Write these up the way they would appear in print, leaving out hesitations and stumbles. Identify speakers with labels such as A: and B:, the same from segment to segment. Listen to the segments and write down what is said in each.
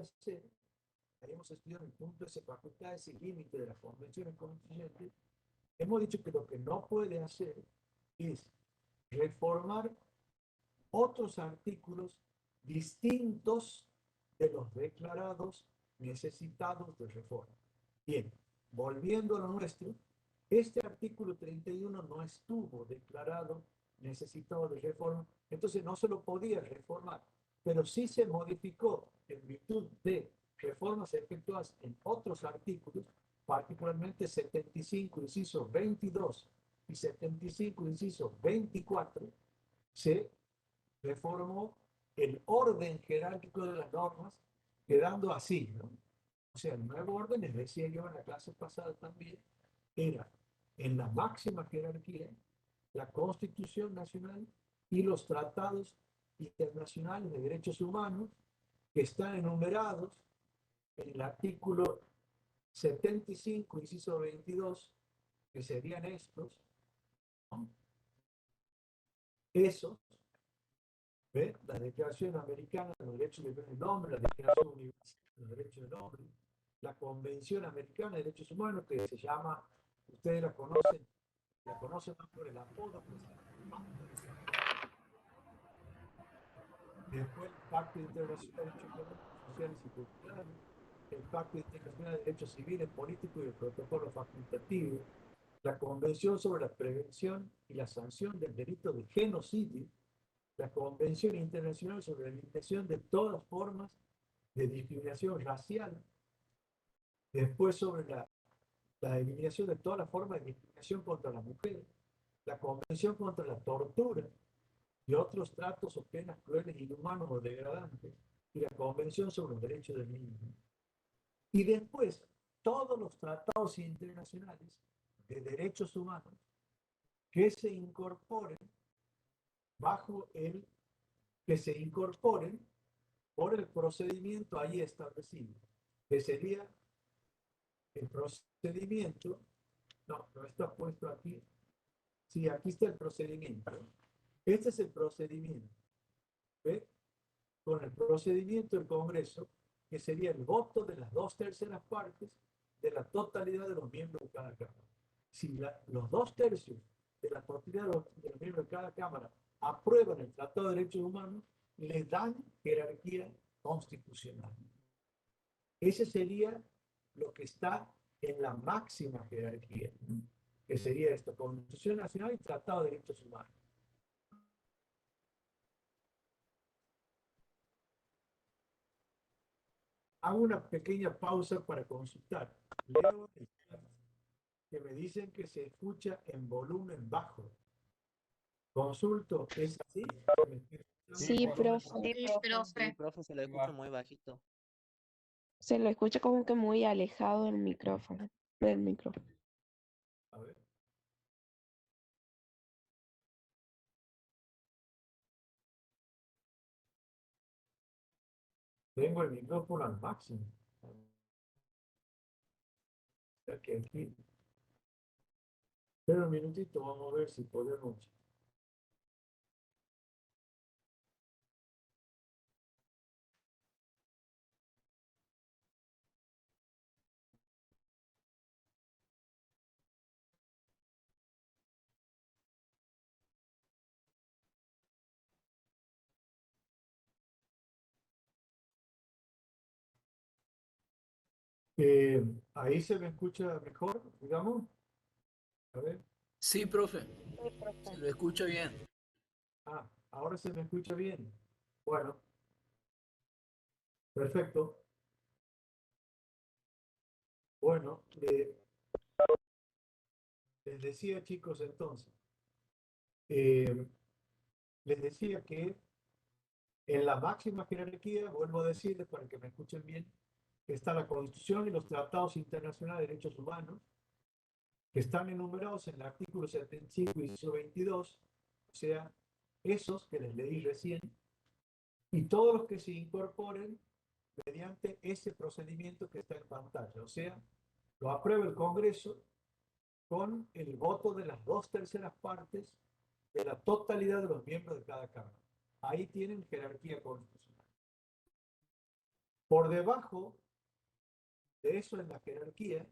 A: hacer, hemos estudiado el punto de esa facultad, ese límite de las convenciones constituyentes, hemos dicho que lo que no puede hacer es reformar otros artículos distintos de los declarados necesitados de reforma. Bien, volviendo a lo nuestro, este artículo 31 no estuvo declarado necesitado de reforma, entonces no se lo podía reformar, pero sí se modificó en virtud de reformas efectuadas en otros artículos, particularmente 75, inciso 22 y 75, inciso 24, se reformó el orden jerárquico de las normas, quedando así, ¿no? O sea, el nuevo orden, les decía yo en la clase pasada también, era en la máxima jerarquía la Constitución Nacional y los tratados internacionales de derechos humanos que están enumerados en el artículo 75, inciso 22, que serían estos, ¿no? Esos, ¿ve? La Declaración Americana de los Derechos del Hombre, la Declaración Universal de los Derechos del Hombre, la Convención Americana de Derechos Humanos, que se llama, ustedes la conocen más por el apodo, pues, después el Pacto Internacional de Derechos Económicos, Sociales y Culturales, el Pacto Internacional de Derechos Civiles, Políticos y el Protocolo Facultativo, la Convención sobre la Prevención y la Sanción del Delito de Genocidio, la Convención Internacional sobre la Eliminación de todas formas de discriminación racial, después sobre la eliminación de todas las formas de discriminación contra la mujer, la Convención contra la Tortura y otros tratos o penas crueles, inhumanos o degradantes, y la Convención sobre los Derechos del Niño. Y después, todos los tratados internacionales de derechos humanos que se incorporen bajo el que se incorporen por el procedimiento ahí establecido, que sería el procedimiento, no está puesto aquí, sí, aquí está el procedimiento, este es el procedimiento, ¿ve? Con el procedimiento del Congreso, que sería el voto de las 2/3 partes de la totalidad de los miembros de cada Cámara. Si los 2/3 de la totalidad de los miembros de cada Cámara aprueban el Tratado de Derechos Humanos, le dan jerarquía constitucional. Ese sería lo que está en la máxima jerarquía, que sería esto, Constitución Nacional y Tratado de Derechos Humanos. Hago una pequeña pausa para consultar. Leo que me dicen que se escucha en volumen bajo. Consulto, ¿es así?
B: Sí, profe.
C: Sí, profe, se lo escucha muy bajito.
B: Se lo escucha como que muy alejado del micrófono. Del micrófono.
A: A ver. Tengo el micrófono al máximo. Que aquí. Espera un minutito, vamos a ver si podemos. Ahí se me escucha mejor, digamos. A ver.
D: Sí, profe, se lo escucha bien.
A: Ah, ahora se me escucha bien. Bueno, perfecto. Bueno, les decía, chicos, entonces, eh, les decía que en la máxima jerarquía, vuelvo a decirles para que me escuchen bien, está la Constitución y los tratados internacionales de derechos humanos, que están enumerados en el artículo 75 y 22, o sea, esos que les leí recién, y todos los que se incorporen mediante ese procedimiento que está en pantalla, o sea, lo aprueba el Congreso con el voto de las 2/3 partes de la totalidad de los miembros de cada Cámara. Ahí tienen jerarquía constitucional. Por debajo de eso en la jerarquía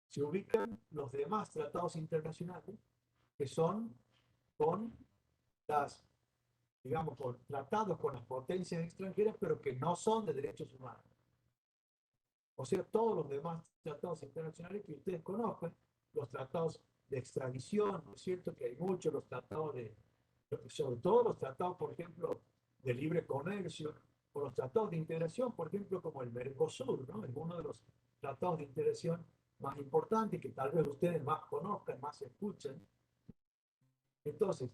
A: se ubican los demás tratados internacionales que son con las, digamos, con tratados con las potencias extranjeras, pero que no son de derechos humanos. O sea, todos los demás tratados internacionales que ustedes conozcan, los tratados de extradición, ¿no es cierto? Que hay muchos, los tratados de, sobre todo los tratados, por ejemplo, de libre comercio, o los tratados de integración, por ejemplo, como el Mercosur, ¿no? Es uno de los tratados de integración más importantes que tal vez ustedes más conozcan, más escuchan. Entonces,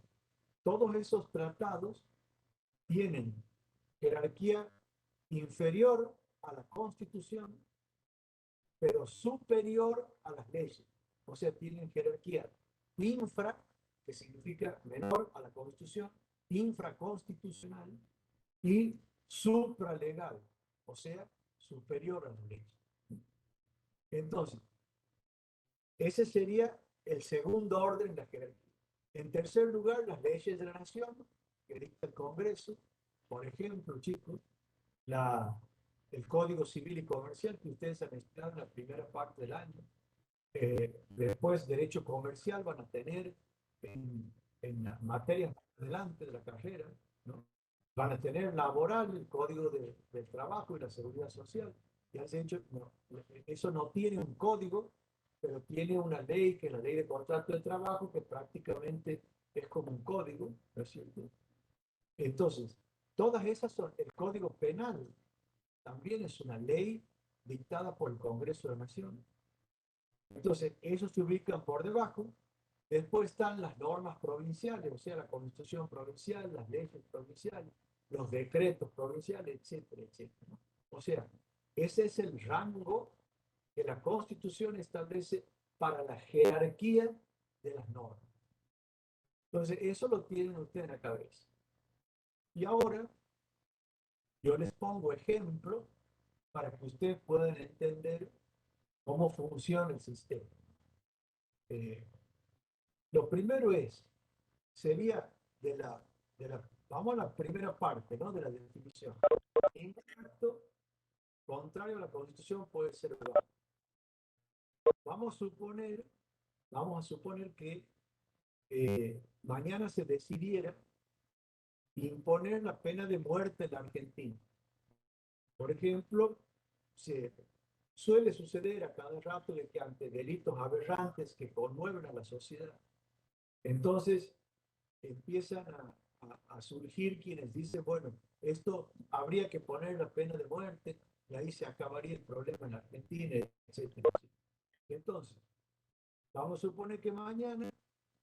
A: todos esos tratados tienen jerarquía inferior a la Constitución, pero superior a las leyes. O sea, tienen jerarquía infra, que significa menor a la Constitución, infraconstitucional y supralegal, o sea, superior a las leyes. Entonces, ese sería el segundo orden de la jerarquía. En tercer lugar, las leyes de la nación que dicta el Congreso. Por ejemplo, chicos, el Código Civil y Comercial que ustedes han estudiado en la primera parte del año. Después, derecho comercial van a tener en materias más adelante de la carrera, ¿no? Van a tener laboral, el Código del Trabajo y la Seguridad Social. Y hace hecho, no, eso no tiene un código, pero tiene una ley, que es la Ley de Contrato de Trabajo, que prácticamente es como un código, ¿no es cierto? Entonces, todas esas son, el Código Penal también es una ley dictada por el Congreso de la Nación. Entonces, esos se ubican por debajo. Después están las normas provinciales, o sea, la constitución provincial, las leyes provinciales, los decretos provinciales, etcétera, etcétera, ¿no? O sea, ese es el rango que la Constitución establece para la jerarquía de las normas. Entonces, eso lo tienen ustedes en la cabeza. Y ahora, yo les pongo ejemplos para que ustedes puedan entender cómo funciona el sistema. Eh, lo primero sería vamos a la primera parte, ¿no? De la definición. Impacto contrario a la Constitución puede ser verdad. Vamos a suponer que mañana se decidiera imponer la pena de muerte en la Argentina. Por ejemplo, se suele suceder a cada rato de que ante delitos aberrantes que conmueven a la sociedad, entonces empiezan a surgir quienes dicen, bueno, esto habría que poner la pena de muerte y ahí se acabaría el problema en la Argentina, etcétera. Entonces, vamos a suponer que mañana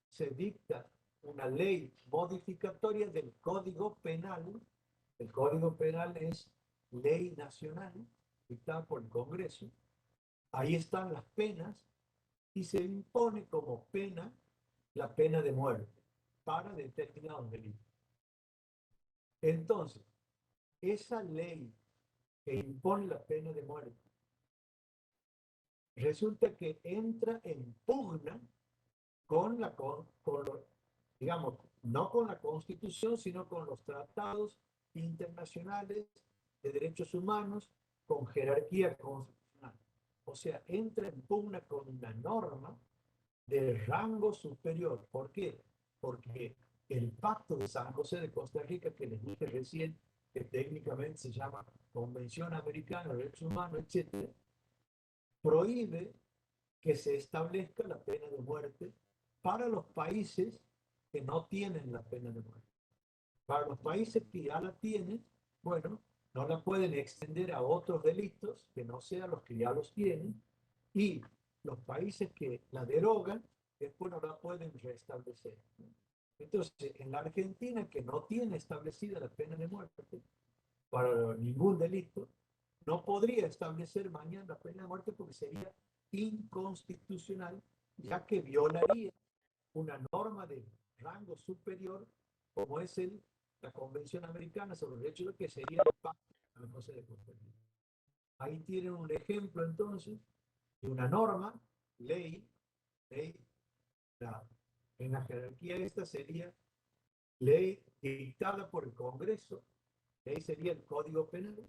A: se dicta una ley modificatoria del Código Penal. El Código Penal es ley nacional dictada por el Congreso. Ahí están las penas y se impone como pena la pena de muerte para determinados delitos. Entonces, esa ley que impone la pena de muerte resulta que entra en pugna digamos, no con la Constitución, sino con los tratados internacionales de derechos humanos con jerarquía constitucional. O sea, entra en pugna con una norma de rango superior. ¿Por qué? Porque el Pacto de San José de Costa Rica, que les dije recién, que técnicamente se llama Convención Americana de Derechos Humanos, etc., prohíbe que se establezca la pena de muerte para los países que no tienen la pena de muerte. Para los países que ya la tienen, bueno, no la pueden extender a otros delitos que no sean los que ya los tienen, y los países que la derogan, después no la pueden restablecer. Entonces, en la Argentina, que no tiene establecida la pena de muerte para ningún delito, no podría establecer mañana la pena de muerte porque sería inconstitucional, ya que violaría una norma de rango superior como es la Convención Americana sobre los Derechos, que sería el Pacto de San José de Costa Rica. Ahí tienen un ejemplo entonces de una norma, ley, en la jerarquía esta sería ley dictada por el Congreso ahí sería el Código Penal,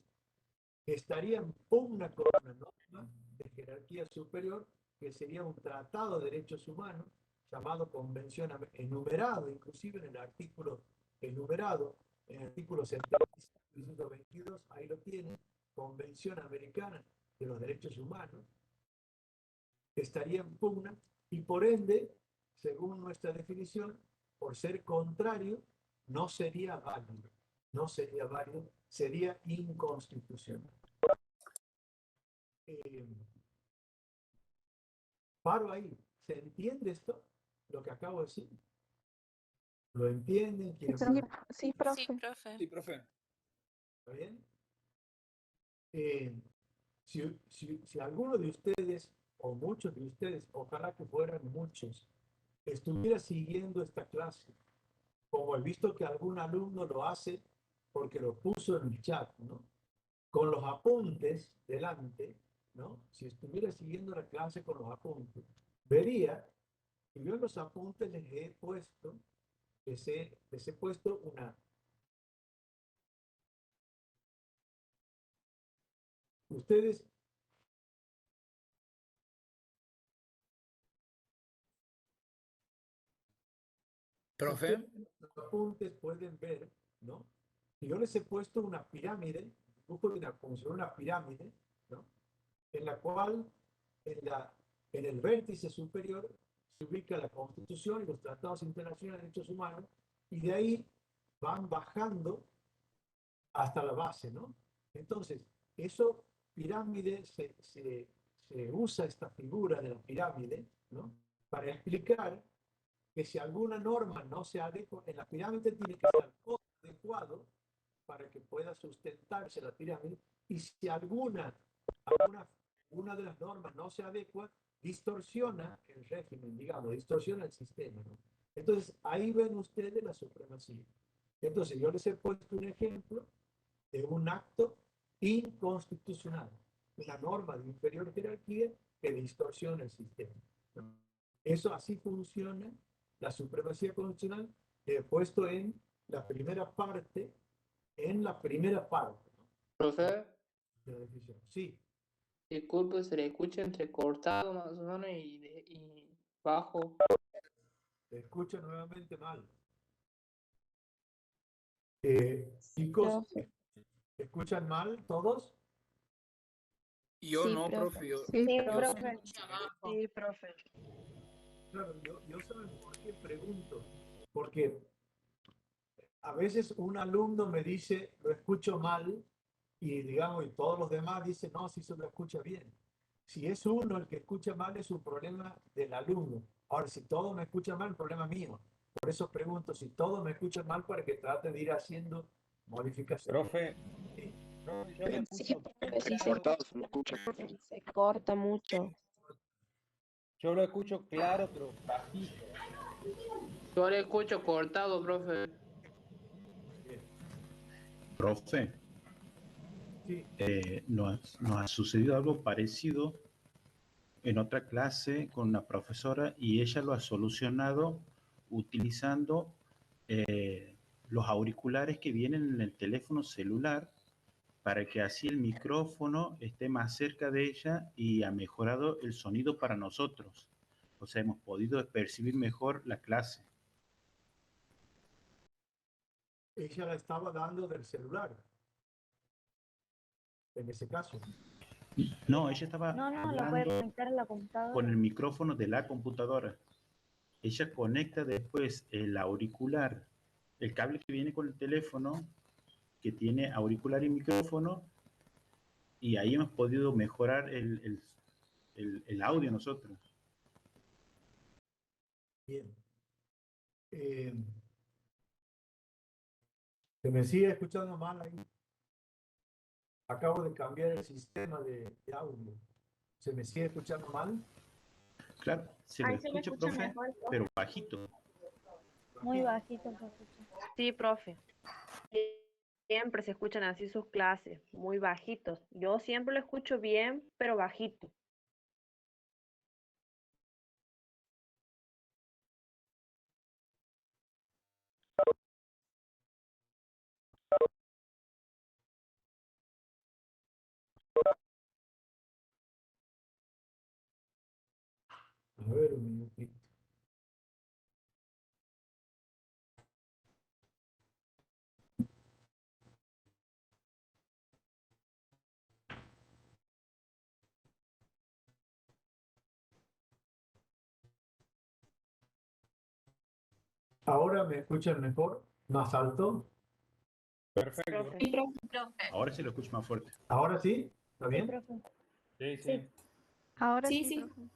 A: que estaría en pugna con una norma de jerarquía superior, que sería un tratado de derechos humanos, llamado Convención, enumerado, inclusive en el artículo enumerado, en el artículo 122, ahí lo tiene, Convención Americana de los Derechos Humanos, que estaría en pugna y por ende, según nuestra definición, por ser contrario, no sería válido, no sería válido, sería inconstitucional. Eh, Paro ahí. ¿Se entiende esto? Lo que acabo de decir. ¿Lo entienden? ¿Quieren
B: Sí,
A: saber?
B: sí,
C: Sí,
B: profe.
C: profe.
D: Sí, profe.
A: ¿Está bien? Si alguno de ustedes, o muchos de ustedes, ojalá que fueran muchos, estuviera siguiendo esta clase, como he visto que algún alumno lo hace porque lo puso en el chat, ¿no? Con los apuntes delante, ¿no? Si estuviera siguiendo la clase con los apuntes, vería que yo en los apuntes les he puesto una. Ustedes,
D: Profe.
A: ustedes en los apuntes pueden ver, ¿no? Que yo les he puesto una pirámide, dibujo de como si fuera una pirámide, ¿no? En la cual en el vértice superior se ubica la Constitución y los tratados internacionales de derechos humanos, y de ahí van bajando hasta la base, ¿no? Entonces, eso pirámide, se usa esta figura de la pirámide, ¿no? Para explicar que si alguna norma no se adecua, en la pirámide tiene que estar todo adecuado para que pueda sustentarse la pirámide, y si una de las normas no se adecua, distorsiona el régimen, digamos, distorsiona el sistema, ¿no? Entonces, ahí ven ustedes la supremacía. Entonces, yo les he puesto un ejemplo de un acto inconstitucional, una norma de inferior jerarquía que distorsiona el sistema, ¿no? Eso así funciona la supremacía constitucional, puesto en la primera parte, ¿no?
E: Profe,
A: De la decisión. Sí,
E: disculpe, se le escucha entrecortado más o menos y bajo.
A: te escucho nuevamente mal.
B: Sí,
A: Chicos,
B: profe.
A: ¿escuchan mal todos?
D: Yo
B: Sí,
D: no,
B: profe.
D: profe. Yo,
F: Sí,
D: yo
F: profe. Sí, profe.
A: Claro, yo saben por qué pregunto. Porque a veces un alumno me dice, lo escucho mal, y digamos, y todos los demás dicen, no, si se lo escucha bien. Si es uno el que escucha mal, es un problema del alumno. Ahora, si todos me escuchan mal, es un problema mío. Por eso pregunto si todos me escuchan mal, para que trate de ir haciendo modificaciones.
G: Profe,
A: Sí.
G: profe, yo le
B: Sí,
G: escucho
B: profe, sí
G: claro,
B: se corta mucho.
G: yo lo escucho claro, pero bajito.
E: Yo le escucho cortado, profe.
A: Bien.
H: Profe,
A: Sí.
H: nos ha sucedido algo parecido en otra clase con una profesora y ella lo ha solucionado utilizando los auriculares que vienen en el teléfono celular para que así el micrófono esté más cerca de ella y ha mejorado el sonido para nosotros. O sea, hemos podido percibir mejor la clase.
A: Ella la estaba dando del celular, en ese caso.
H: No, ella estaba
F: No, la puede
H: hablando
F: conectar a la
H: con
F: computadora.
H: el micrófono de la computadora. Ella conecta después el auricular, el cable que viene con el teléfono, que tiene auricular y micrófono, y ahí hemos podido mejorar el audio nosotros.
A: Bien. ¿Se me sigue escuchando mal ahí? Acabo de cambiar el sistema de audio. ¿Se me sigue escuchando mal?
H: Claro, se lo
F: Ahí se le
H: escucha,
F: escucha
H: profe,
F: mejor, profe.
H: pero bajito.
F: Muy bajito se escucha.
I: Sí, profe. Siempre se escuchan así sus clases, muy bajitos. Yo siempre lo escucho bien, pero bajito.
A: A ver, un minutito. ¿Ahora me escuchan mejor? ¿Más alto?
G: Perfecto.
I: Profe.
H: Ahora sí lo escucho más fuerte.
A: ¿Ahora sí? ¿Está
F: Sí,
A: bien?
F: profe.
G: Sí,
F: Sí.
G: sí.
B: Ahora
J: Sí,
B: sí,
J: sí.
B: profe.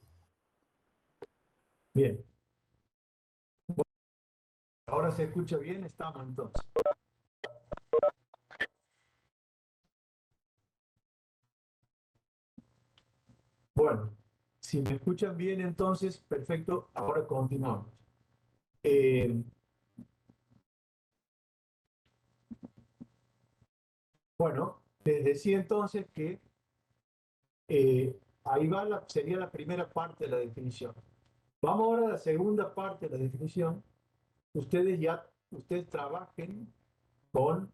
A: Bien. Ahora se escucha bien, estamos entonces. Bueno, si me escuchan bien entonces, perfecto, ahora continuamos. Eh, bueno, les decía entonces que ahí va sería la primera parte de la definición. Vamos ahora a la segunda parte de la definición. Ustedes con,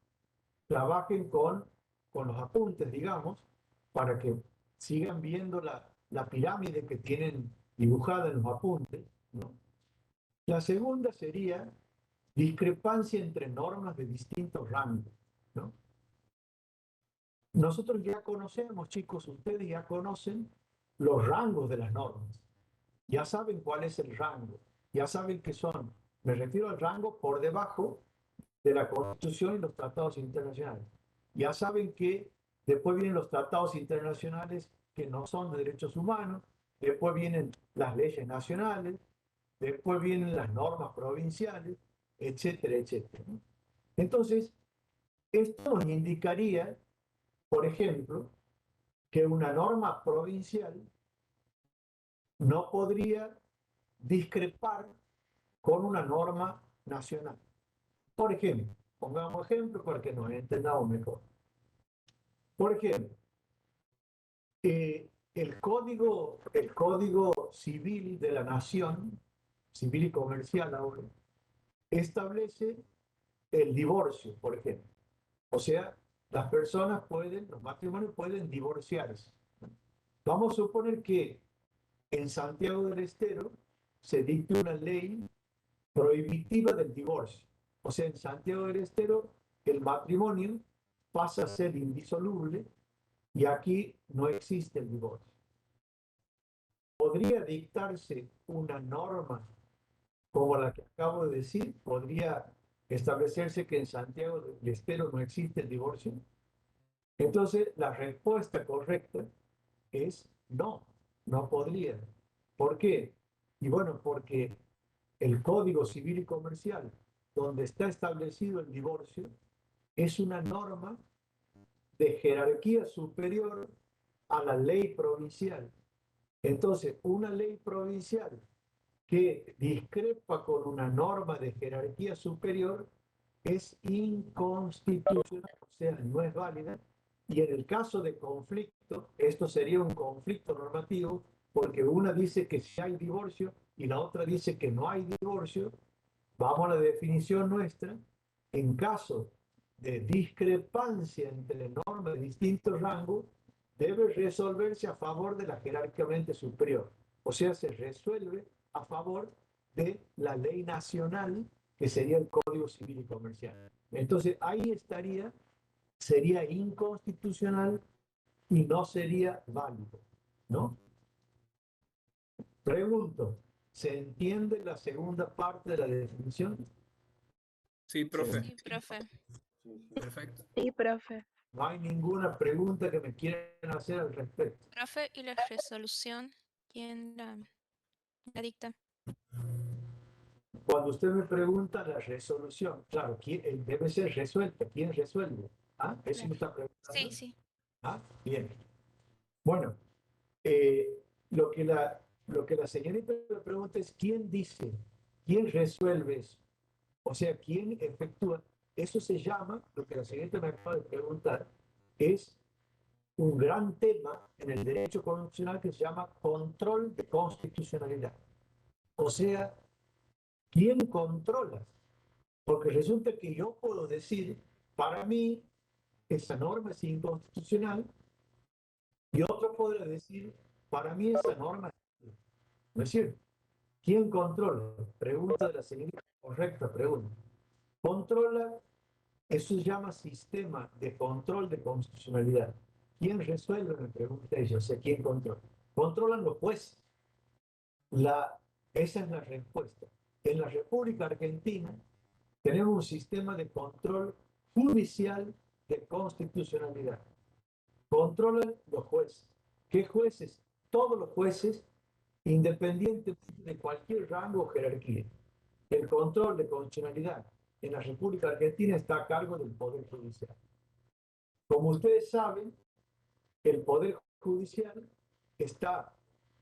A: trabajen con los apuntes, digamos, para que sigan viendo la pirámide que tienen dibujada en los apuntes, ¿no? La segunda sería discrepancia entre normas de distintos rangos, ¿no? Nosotros ya conocemos, chicos, ustedes ya conocen los rangos de las normas. Ya saben cuál es el rango. Ya saben que son, me refiero al rango por debajo de la Constitución y los tratados internacionales. Ya saben que después vienen los tratados internacionales que no son de derechos humanos, después vienen las leyes nacionales, después vienen las normas provinciales, etcétera, etcétera. Entonces, esto nos indicaría, por ejemplo, que una norma provincial no podría discrepar con una norma nacional. Por ejemplo, pongamos ejemplo para que nos entendamos mejor. Por ejemplo, el código civil de la nación, civil y comercial ahora, establece el divorcio, por ejemplo. O sea, las personas pueden, los matrimonios pueden divorciarse. Vamos a suponer que en Santiago del Estero se dicte una ley prohibitiva del divorcio. O sea, en Santiago del Estero el matrimonio pasa a ser indisoluble y aquí no existe el divorcio. ¿Podría dictarse una norma como la que acabo de decir? ¿Podría establecerse que en Santiago del Estero no existe el divorcio? Entonces, la respuesta correcta es no, no podría. ¿Por qué? Y bueno, porque el Código Civil y Comercial, donde está establecido el divorcio, es una norma de jerarquía superior a la ley provincial. Entonces, una ley provincial que discrepa con una norma de jerarquía superior es inconstitucional, o sea, no es válida. Y en el caso de conflicto, esto sería un conflicto normativo, porque una dice que sí hay divorcio y la otra dice que no hay divorcio. Vamos a la definición nuestra. En caso de discrepancia entre normas de distintos rangos, debe resolverse a favor de la jerárquicamente superior. O sea, se resuelve a favor de la ley nacional, que sería el Código Civil y Comercial. Entonces, ahí sería inconstitucional y no sería válido, ¿no? Pregunto, ¿se entiende la segunda parte de la definición?
D: Sí, profe.
J: Sí, profe.
D: Perfecto.
B: Sí, profe.
A: No hay ninguna pregunta que me quieran hacer al respecto.
J: Profe, ¿y la resolución? ¿Quién la dicta?
A: Cuando usted me pregunta la resolución, claro, debe ser resuelta. ¿Quién resuelve? ¿Ah? ¿Eso me está preguntando?
J: Sí, sí.
A: Ah, bien. Bueno, eh, lo que la señorita me pregunta es quién dice, quién resuelve eso. O sea, quién efectúa. Eso se llama, lo que la señorita me acaba de preguntar, es un gran tema en el derecho constitucional que se llama control de constitucionalidad. O sea, ¿quién controla? Porque resulta que yo puedo decir, para mí, esa norma es inconstitucional, y otro podrá decir, para mí esa norma es. ¿No es cierto? ¿Quién controla? Pregunta de la señorita. Correcta pregunta. Controla, eso se llama sistema de control de constitucionalidad. ¿Quién resuelve? Me pregunta ella. O sea, ¿quién controla? Controlan los jueces. Esa es la respuesta. En la República Argentina tenemos un sistema de control judicial de constitucionalidad. Controlan los jueces. ¿Qué jueces? Todos los jueces, independientemente de cualquier rango o jerarquía. El control de constitucionalidad en la República Argentina está a cargo del Poder Judicial. Como ustedes saben, el Poder Judicial está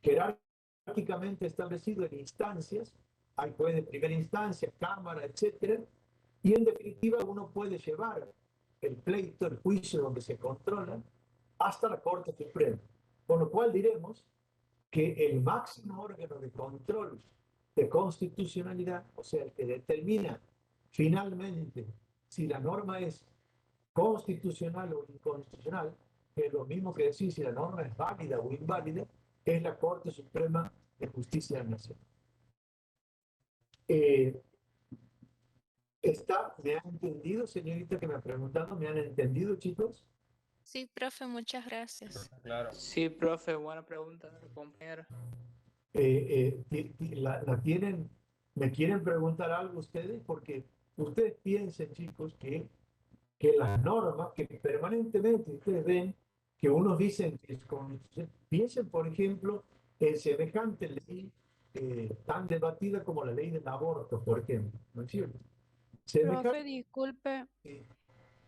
A: jerárquicamente establecido en instancias, hay juez de primera instancia, cámara, etcétera, y en definitiva uno puede llevar el pleito, el juicio donde se controla, hasta la Corte Suprema. Con lo cual diremos que el máximo órgano de control de constitucionalidad, o sea, el que determina finalmente si la norma es constitucional o inconstitucional, que es lo mismo que decir si la norma es válida o inválida, es la Corte Suprema de Justicia de la Nación. ¿Me han entendido, señorita, que me ha preguntado? ¿Me han entendido, chicos?
J: Sí, profe, muchas gracias.
G: Claro.
E: Sí, profe, buena pregunta, compañero.
A: ¿La tienen? ¿Me quieren preguntar algo ustedes? Porque ustedes piensen, chicos, que las normas que permanentemente ustedes ven que unos dicen que es constitucional. Piensen, por ejemplo, en semejante ley tan debatida como la ley del aborto, por ejemplo. ¿No es cierto?
K: Profe, disculpe.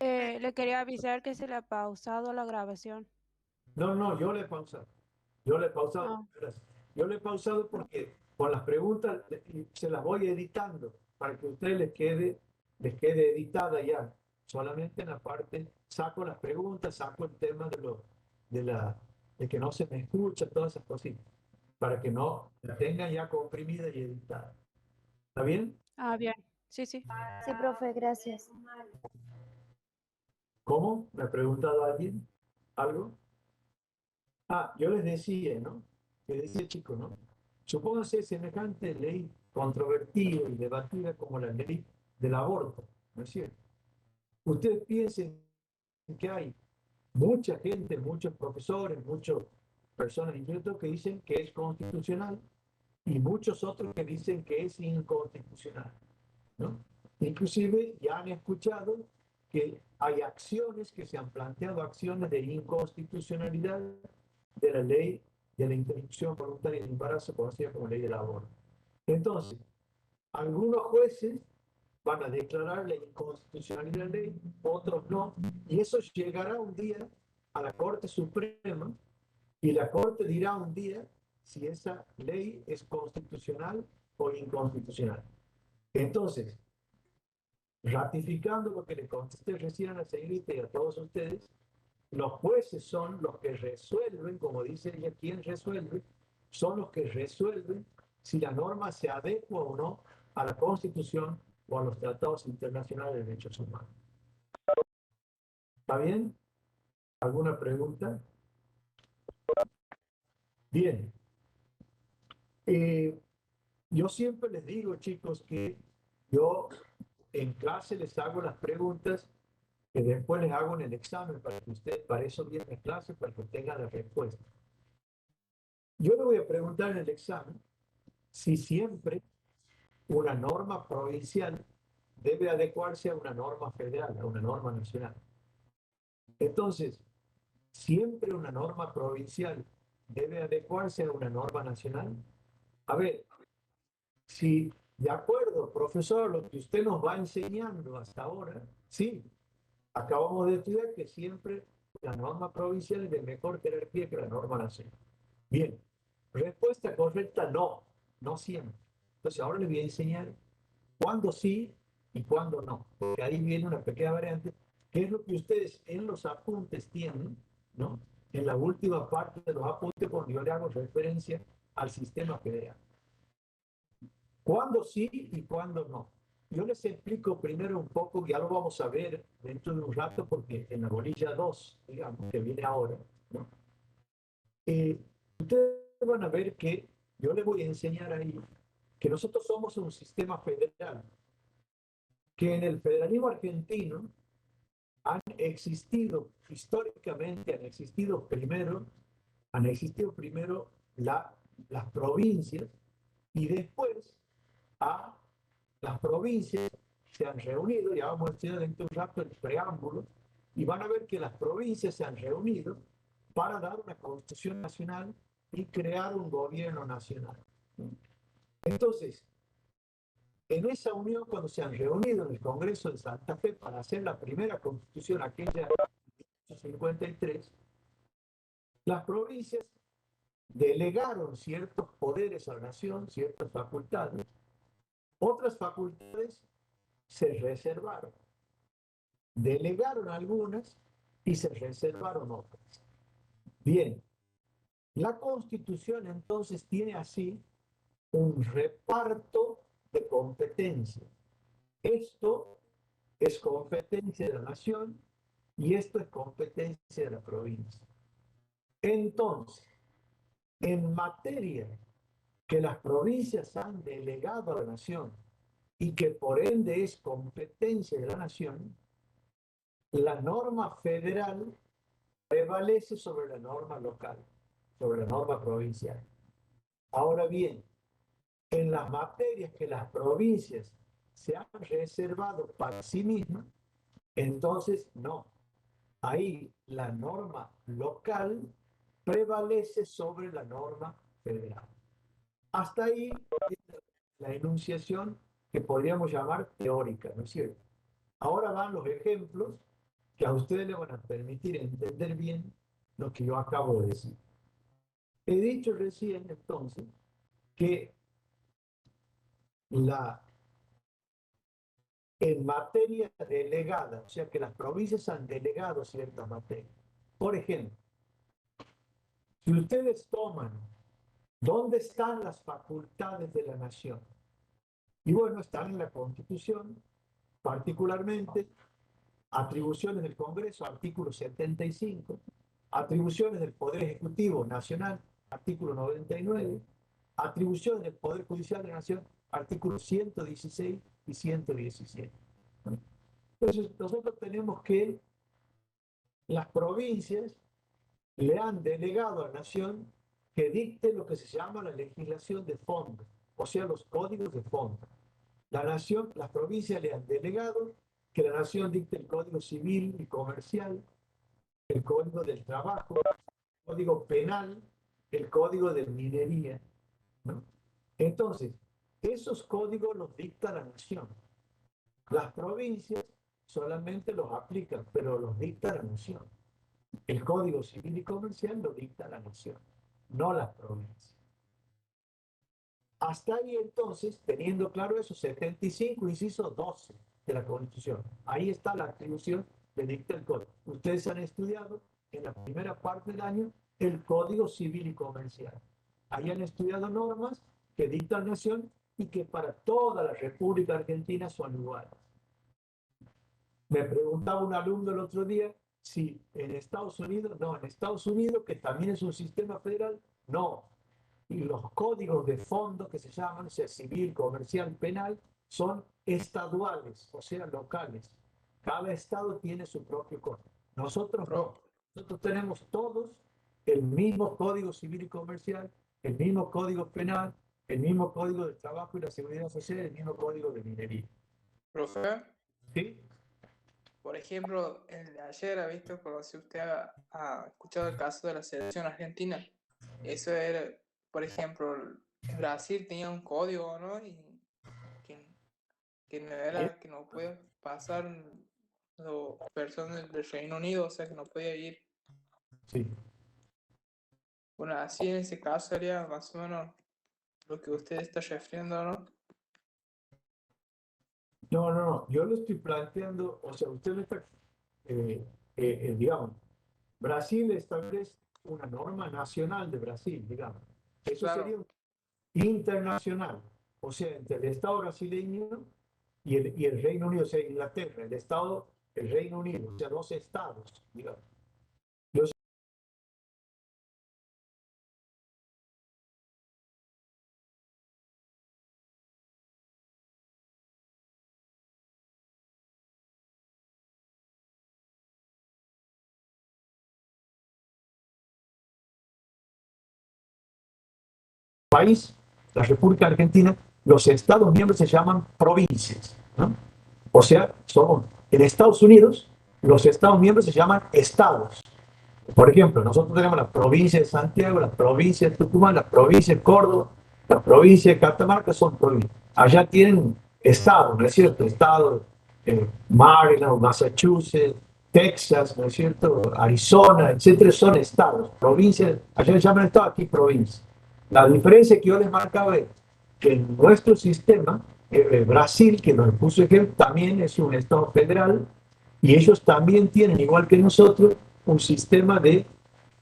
K: Le quería avisar que se le ha pausado la grabación.
A: No, yo le he pausado. Yo le he pausado. Yo le he pausado porque con las preguntas se las voy editando para que a ustedes les quede editada ya. Solamente en la parte saco las preguntas, saco el tema de que no se me escucha, todas esas cositas, para que no la tengan ya comprimida y editada. ¿Está bien?
K: Ah, bien. Sí.
F: Sí, profe, gracias.
A: ¿Cómo? ¿Me ha preguntado alguien algo? Yo les decía, ¿no? Que decía, chico, ¿no? Supóngase semejante ley controvertida y debatida como la ley del aborto, ¿no es cierto? Ustedes piensen que hay mucha gente, muchos profesores, muchas personas incluso que dicen que es constitucional y muchos otros que dicen que es inconstitucional, ¿no? Inclusive ya han escuchado que hay acciones que se han planteado, acciones de inconstitucionalidad de la ley de la interrupción voluntaria del embarazo, conocida como ley del aborto. Entonces, algunos jueces van a declarar la inconstitucionalidad de la ley, otros no, y eso llegará un día a la Corte Suprema y la Corte dirá un día si esa ley es constitucional o inconstitucional. Entonces, ratificando lo que le contesté recién a la señorita y a todos ustedes, los jueces son los que resuelven, como dice ella, ¿quién resuelve? Son los que resuelven si la norma se adecua o no a la Constitución o a los tratados internacionales de derechos humanos. ¿Está bien? ¿Alguna pregunta? Bien. Yo siempre les digo, chicos, que yo en clase les hago las preguntas que después les hago en el examen para que ustedes, para eso viene la clase, para que tengan la respuesta. Yo le voy a preguntar en el examen si siempre una norma provincial debe adecuarse a una norma federal, a una norma nacional. Entonces, siempre una norma provincial debe adecuarse a una norma nacional. A ver, si de acuerdo, profesor, lo que usted nos va enseñando hasta ahora, sí, acabamos de estudiar que siempre la norma provincial es de mejor jerarquía que la norma nacional. Bien, respuesta correcta, no, no siempre. Entonces ahora les voy a enseñar cuándo sí y cuándo no, porque ahí viene una pequeña variante, que es lo que ustedes en los apuntes tienen, ¿no? En la última parte de los apuntes, cuando yo le hago referencia al sistema federal. ¿Cuándo sí y cuándo no? Yo les explico primero un poco, ya lo vamos a ver dentro de un rato, porque en la bolilla 2, digamos, que viene ahora, ¿no? Ustedes van a ver que yo le voy a enseñar ahí que nosotros somos un sistema federal, que en el federalismo argentino han existido, históricamente han existido primero las provincias y después las provincias se han reunido, ya vamos a estudiar dentro de un rato el preámbulo, y van a ver que las provincias se han reunido para dar una constitución nacional y crear un gobierno nacional. Entonces, en esa unión, cuando se han reunido en el Congreso de Santa Fe para hacer la primera constitución, aquella de 1953, las provincias delegaron ciertos poderes a la nación, ciertas facultades, otras facultades se reservaron, delegaron algunas y se reservaron otras. Bien, la Constitución entonces tiene así un reparto de competencias. Esto es competencia de la nación y esto es competencia de la provincia. Entonces, en materia que las provincias han delegado a la nación y que por ende es competencia de la nación, la norma federal prevalece sobre la norma local, sobre la norma provincial. Ahora bien, en las materias que las provincias se han reservado para sí mismas, entonces no. Ahí la norma local prevalece sobre la norma federal. Hasta ahí la enunciación que podríamos llamar teórica, ¿no es cierto? Ahora van los ejemplos que a ustedes le van a permitir entender bien lo que yo acabo de decir. He dicho recién, entonces, que en materia delegada, o sea que las provincias han delegado ciertas materias. Por ejemplo, si ustedes toman dónde están las facultades de la nación, y bueno, están en la Constitución, particularmente atribuciones del Congreso, artículo 75, atribuciones del Poder Ejecutivo Nacional, artículo 99, atribuciones del Poder Judicial de la Nación, artículos 116 y 117. Entonces, nosotros tenemos que las provincias le han delegado a la nación que dicte lo que se llama la legislación de fondo, o sea, los códigos de fondo. La nación, las provincias le han delegado que la nación dicte el código civil y comercial, el código del trabajo, el código penal, el código de minería, ¿no? Entonces, esos códigos los dicta la nación. Las provincias solamente los aplican, pero los dicta la nación. El código civil y comercial lo dicta la nación, no las provincias. Hasta ahí entonces, teniendo claro eso, 75, inciso 12 de la Constitución. Ahí está la atribución que dicta el código. Ustedes han estudiado en la primera parte del año el Código Civil y Comercial. Ahí han estudiado normas que dicta la nación y que para toda la República Argentina son iguales. Me preguntaba un alumno el otro día si en Estados Unidos, no, en Estados Unidos, que también es un sistema federal, no. Y los códigos de fondo que se llaman, o sea, civil, comercial, penal, son estaduales, o sea, locales. Cada estado tiene su propio código. Nosotros no. Nosotros tenemos todos el mismo código civil y comercial, el mismo código penal, el mismo código de trabajo y la seguridad social, el mismo código de minería.
E: Profe,
A: ¿Sí?
E: por ejemplo, el de ayer, ¿ha visto? Como si usted ha escuchado el caso de la selección argentina. Eso era, por ejemplo, Brasil tenía un código, ¿no? Y que no era, que no podía pasar las personas del Reino Unido, o sea, que no podía ir.
A: Sí.
E: Bueno, así en ese caso sería más o menos lo que usted está refiriendo, ¿no?
A: No, yo lo estoy planteando, o sea, usted me está, digamos, Brasil establece una norma nacional de Brasil, digamos. Eso
E: Claro.
A: sería internacional, o sea, entre el Estado brasileño y el Reino Unido, o sea, Inglaterra, el Reino Unido, o sea, dos estados, digamos. país, la República Argentina, los Estados miembros se llaman provincias, ¿no? O sea, en Estados Unidos, los Estados miembros se llaman estados. Por ejemplo, nosotros tenemos la provincia de Santiago, la provincia de Tucumán, la provincia de Córdoba, la provincia de Catamarca, son provincias. Allá tienen estados, ¿no es cierto? Estados, Maryland, Massachusetts, Texas, ¿no es cierto? Arizona, etcétera, son estados. Provincias, allá les llaman estado, aquí provincia. La diferencia que yo les marcaba es que en nuestro sistema, Brasil, que nos puso ejemplo, también es un estado federal y ellos también tienen, igual que nosotros, un sistema de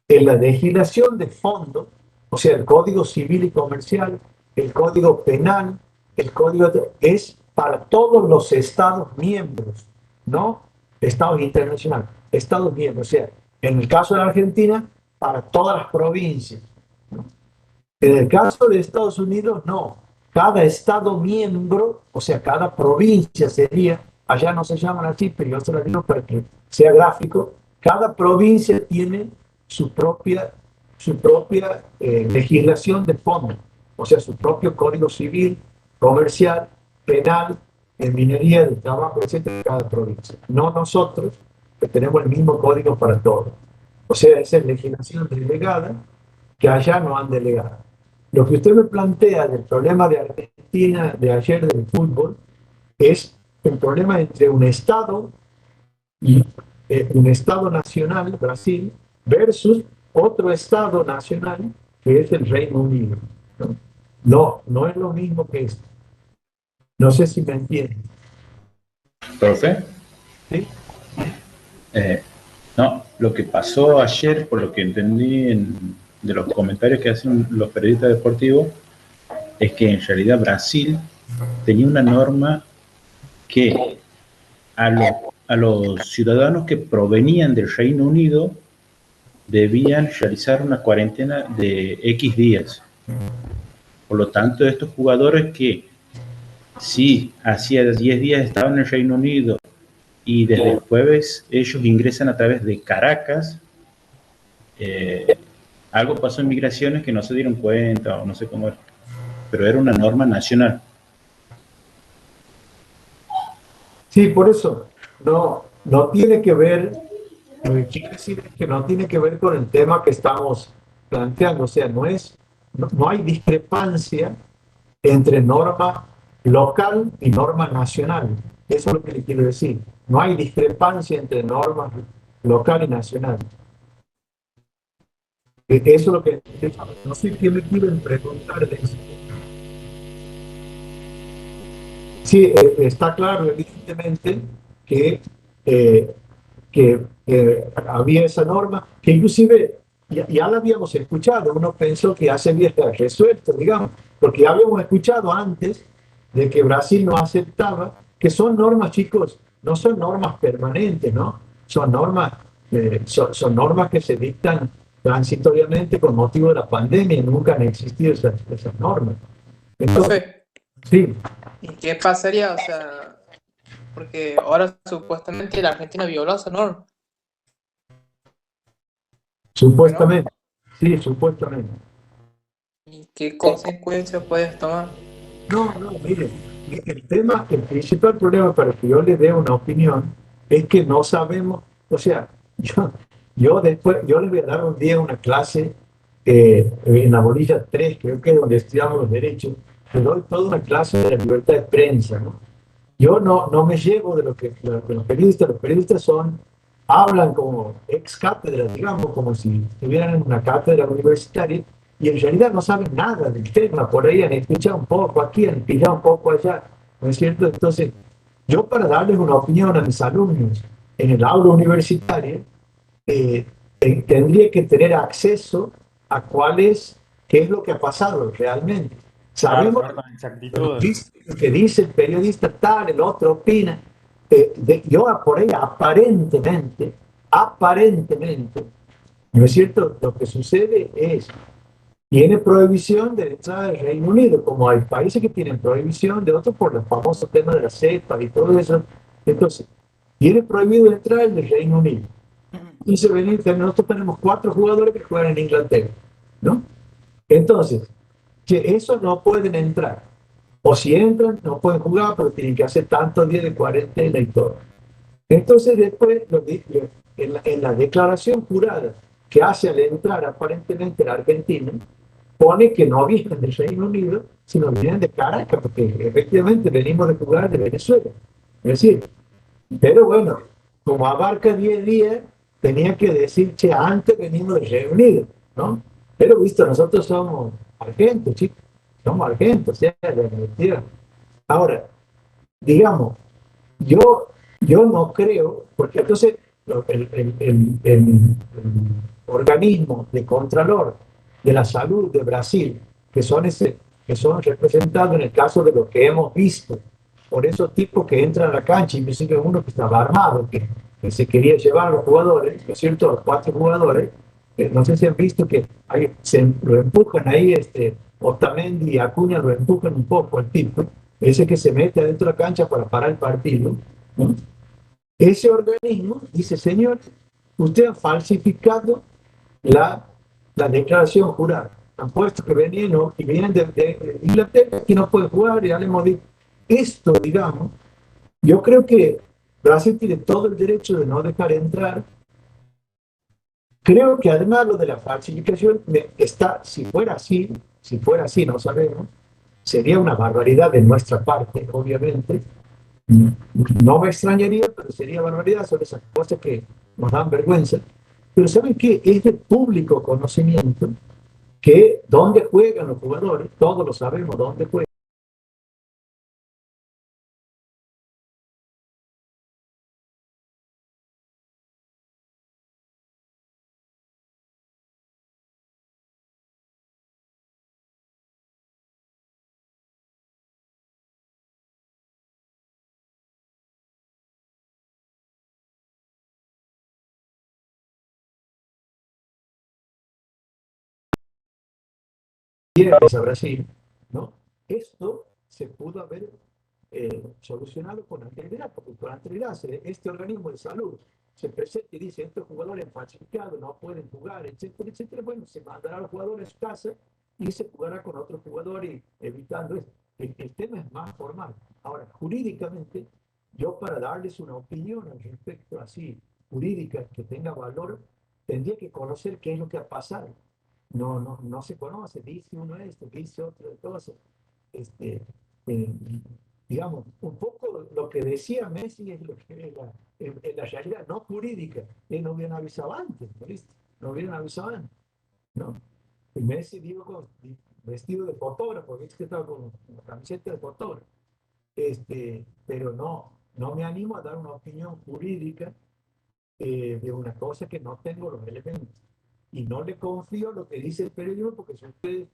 A: la legislación de fondo, o sea, el Código Civil y Comercial, el Código Penal, es para todos los estados miembros, no estados internacionales, estados miembros. O sea, en el caso de la Argentina, para todas las provincias. ¿No? En el caso de Estados Unidos, no. Cada estado miembro, o sea, cada provincia sería, allá no se llaman así, pero yo se lo digo para que sea gráfico, cada provincia tiene su propia legislación de fondo, o sea, su propio código civil, comercial, penal, en minería, de trabajo, etcétera, cada provincia. No nosotros, que tenemos el mismo código para todos. O sea, esa es legislación delegada que allá no han delegado. Lo que usted me plantea del problema de Argentina de ayer del fútbol es el problema entre un Estado y un Estado nacional, Brasil, versus otro Estado nacional que es el Reino Unido. No es lo mismo que esto. No sé si me entienden.
H: ¿Profe?
A: ¿Sí?
H: No, lo que pasó ayer, por lo que entendí de los comentarios que hacen los periodistas deportivos, es que en realidad Brasil tenía una norma que a los ciudadanos que provenían del Reino Unido debían realizar una cuarentena de X días. Por lo tanto, estos jugadores que sí hacía 10 días estaban en el Reino Unido y desde el jueves ellos ingresan a través de Caracas, algo pasó en migraciones que no se dieron cuenta o no sé cómo era, pero era una norma nacional.
A: Sí, por eso no tiene que ver, lo que quiere decir es que no tiene que ver con el tema que estamos planteando, o sea, no hay discrepancia entre norma local y norma nacional. Eso es lo que le quiero decir. No hay discrepancia entre normas local y nacional. Eso es lo que... No sé qué me quieren preguntar de eso. Sí, está claro, evidentemente, que había esa norma, que inclusive ya la habíamos escuchado, uno pensó que ya se había resuelto, digamos, porque ya habíamos escuchado antes de que Brasil no aceptaba, que son normas, chicos, no son normas permanentes, ¿no? Son normas, son normas que se dictan transitoriamente con motivo de la pandemia, nunca han existido esas normas. Entonces, sí.
E: ¿Y qué pasaría? O sea, porque ahora supuestamente la Argentina violó esa norma.
A: Supuestamente, ¿no? Sí, supuestamente.
E: ¿Y qué consecuencias puedes tomar?
A: No, mire, el principal problema para que yo le dé una opinión es que no sabemos, o sea, yo les voy a dar un día una clase en la bolilla 3, creo que es donde estudiamos los derechos, le doy toda una clase de la libertad de prensa, ¿no? Yo no me llevo de lo que los periodistas hablan como ex cátedra, digamos, como si estuvieran en una cátedra universitaria, y en realidad no saben nada del tema, por ahí han escuchado un poco aquí, han pillado un poco allá, ¿no es cierto? Entonces, yo para darles una opinión a mis alumnos en el aula universitaria, tendría que tener acceso a qué es lo que ha pasado realmente. Sabemos lo que dice el periodista tal, el otro opina. Yo por ahí aparentemente, ¿no es cierto? Lo que sucede es, tiene prohibición de entrada del Reino Unido, como hay países que tienen prohibición de otros por los famosos temas de la cepa y todo eso. Entonces, tiene prohibido entrar el del Reino Unido. Nosotros tenemos 4 jugadores que juegan en Inglaterra, ¿no? Entonces, che, esos no pueden entrar. O si entran, no pueden jugar porque tienen que hacer tantos días de cuarentena y todo. Entonces después, en la declaración jurada que hace al entrar aparentemente la Argentina, pone que no vienen del Reino Unido, sino vienen de Caracas, porque efectivamente venimos de jugar de Venezuela. Es decir, pero bueno, como abarca 10 días, tenía que decir, che, antes venimos del Reino Unido, ¿no? Pero visto, nosotros somos argentos, chicos, somos argentos, o sea, de mentira. Ahora, digamos, yo no creo, porque entonces el organismo de Contralor de la Salud de Brasil, que son representados en el caso de lo que hemos visto, por esos tipos que entran a la cancha, inclusive uno que estaba armado, que se quería llevar a los jugadores, ¿no es cierto?, a los 4 jugadores, no sé si han visto que lo empujan ahí, Otamendi y Acuña lo empujan un poco al tipo, ese que se mete adentro de la cancha para parar el partido, ¿no? Ese organismo dice, señor, usted ha falsificado la declaración jurada. Han puesto que venían, ¿no?, y vienen de Inglaterra y no pueden jugar, ya le hemos dicho. Esto, digamos, yo creo que Brasil tiene todo el derecho de no dejar entrar. Creo que además lo de la falsificación está, si fuera así, no sabemos, sería una barbaridad de nuestra parte, obviamente. No me extrañaría, pero sería barbaridad, son esas cosas que nos dan vergüenza. Pero ¿saben qué? Es de público conocimiento que dónde juegan los jugadores, todos lo sabemos dónde juegan. A Brasil, ¿no? Esto se pudo haber solucionado con anterioridad, porque con anterioridad este organismo de salud se presenta y dice, estos jugadores falsificados no pueden jugar, etcétera, etcétera. Bueno, se mandará a los jugadores a su casa y se jugará con otros jugadores evitando esto. El tema es más formal. Ahora, jurídicamente, yo para darles una opinión al respecto así, jurídica, que tenga valor, tendría que conocer qué es lo que ha pasado. No se conoce, dice uno esto, dice otro cosa. Este, eh, digamos, un poco lo que decía Messi es lo que es la realidad, no jurídica. No hubieran avisado antes, ¿no? ¿Viste? No hubieran avisado antes, ¿no? Y Messi digo, vestido de fotógrafo, ¿viste? Que estaba con la camiseta de fotógrafo. Pero no me animo a dar una opinión jurídica de una cosa que no tengo los elementos. Y no le confío lo que dice el periodismo, porque si ustedes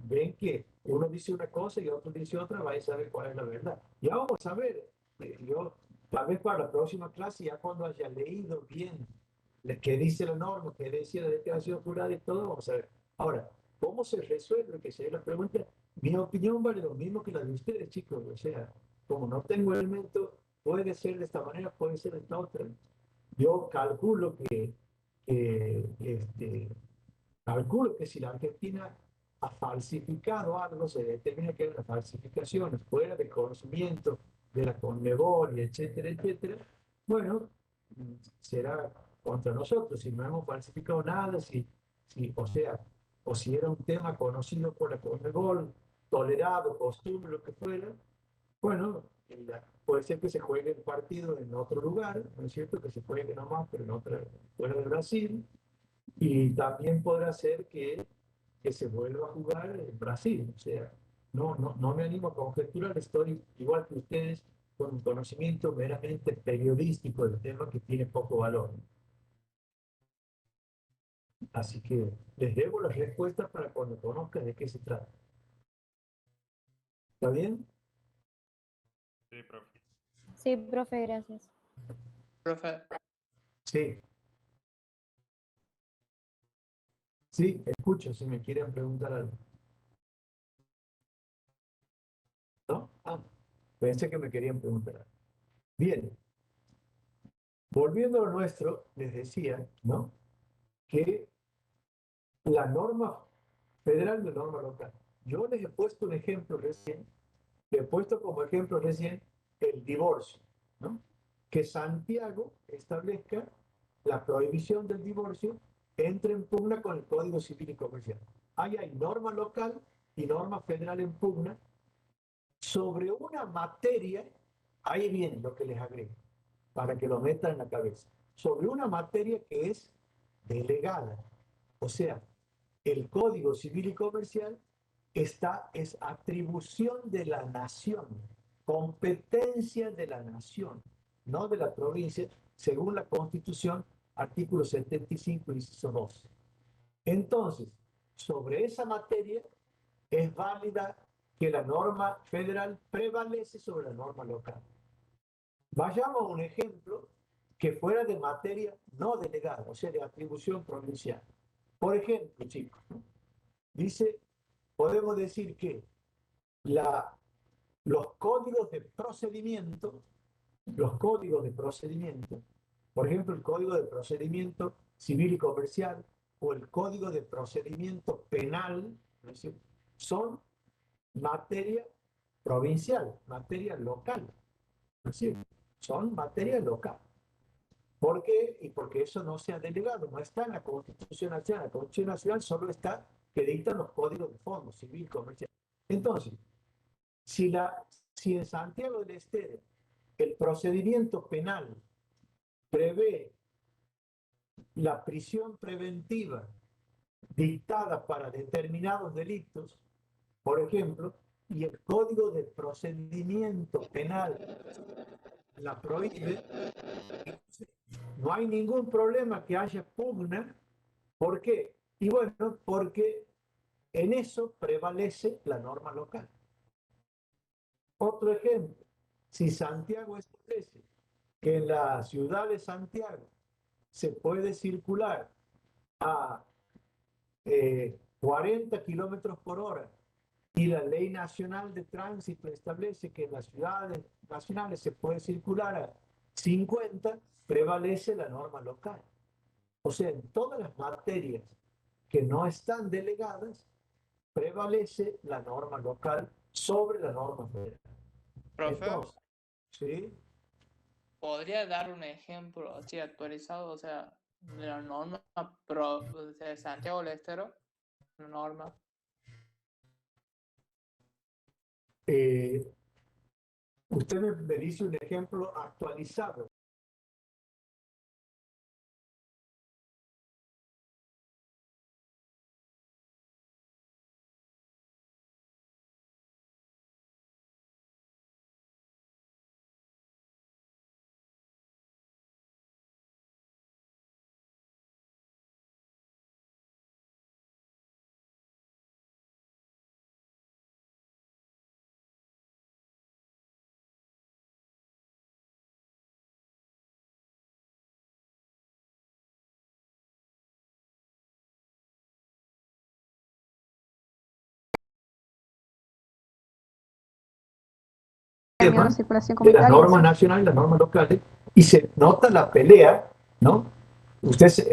A: ven que uno dice una cosa y otro dice otra, vais a saber cuál es la verdad. Ya vamos a ver, yo tal vez para la próxima clase, ya cuando haya leído bien qué dice la norma, qué decía la declaración jurada y todo, vamos a ver. Ahora, ¿cómo se resuelve? Que sea la pregunta. Mi opinión vale lo mismo que la de ustedes, chicos. O sea, como no tengo elementos, puede ser de esta manera, puede ser de esta otra. Yo calculo que si la Argentina ha falsificado algo, se determina que las falsificaciones fuera de conocimiento de la Conmebol, etcétera, etcétera, bueno, será contra nosotros. Si no hemos falsificado nada, o si era un tema conocido por la Conmebol, tolerado, costumbre, lo que fuera, bueno, puede ser que se juegue el partido en otro lugar, ¿no es cierto? Que se juegue nomás, pero fuera de Brasil. Y también podrá ser que se vuelva a jugar en Brasil. O sea, no me animo a conjeturar, estoy igual que ustedes con un conocimiento meramente periodístico del tema que tiene poco valor. Así que les debo las respuestas para cuando conozcan de qué se trata. ¿Está bien?
F: Sí, profe. Sí, profe, gracias.
E: Profe,
A: Sí. Sí, escucho si me quieren preguntar algo. ¿No? Pensé que me querían preguntar algo. Bien. Volviendo a lo nuestro, les decía, ¿no?, que la norma federal y la norma local. Yo les he puesto un ejemplo recién, les he puesto como ejemplo recién el divorcio, ¿no? Que Santiago establezca la prohibición del divorcio entre en pugna con el Código Civil y Comercial. Ahí hay norma local y norma federal en pugna sobre una materia, ahí viene lo que les agrego, para que lo metan en la cabeza, sobre una materia que es delegada. O sea, el Código Civil y Comercial es atribución de la nación, competencia de la nación, no de la provincia, según la Constitución, artículo 75, inciso 12. Entonces, sobre esa materia es válida que la norma federal prevalece sobre la norma local. Vayamos a un ejemplo que fuera de materia no delegada, o sea, de atribución provincial. Por ejemplo, chicos, ¿no? Dice, podemos decir que los códigos de procedimiento, por ejemplo, el Código de Procedimiento Civil y Comercial o el Código de Procedimiento Penal, ¿no es cierto?, son materia provincial, materia local, ¿no es cierto?, son materia local. ¿Por qué? Y porque eso no se ha delegado, no está en la Constitución Nacional. La Constitución Nacional solo está que dictan los códigos de fondo, civil, comercial. Entonces, si en Santiago del Estero el procedimiento penal prevé la prisión preventiva dictada para determinados delitos, por ejemplo, y el Código de Procedimiento Penal la prohíbe, no hay ningún problema que haya pugna. ¿Por qué? Y bueno, porque en eso prevalece la norma local. Otro ejemplo, si Santiago establece que en la ciudad de Santiago se puede circular a 40 kilómetros por hora y la ley nacional de tránsito establece que en las ciudades nacionales se puede circular a 50, prevalece la norma local. O sea, en todas las materias que no están delegadas, prevalece la norma local sobre la norma federal.
E: Profe,
A: Entonces, ¿sí?
E: ¿podría dar un ejemplo así actualizado, o sea, de la norma de Santiago del Estero? La norma.
A: Usted me dice un ejemplo actualizado. De la norma nacional y la norma local, y se nota la pelea, ¿no? Ustedes,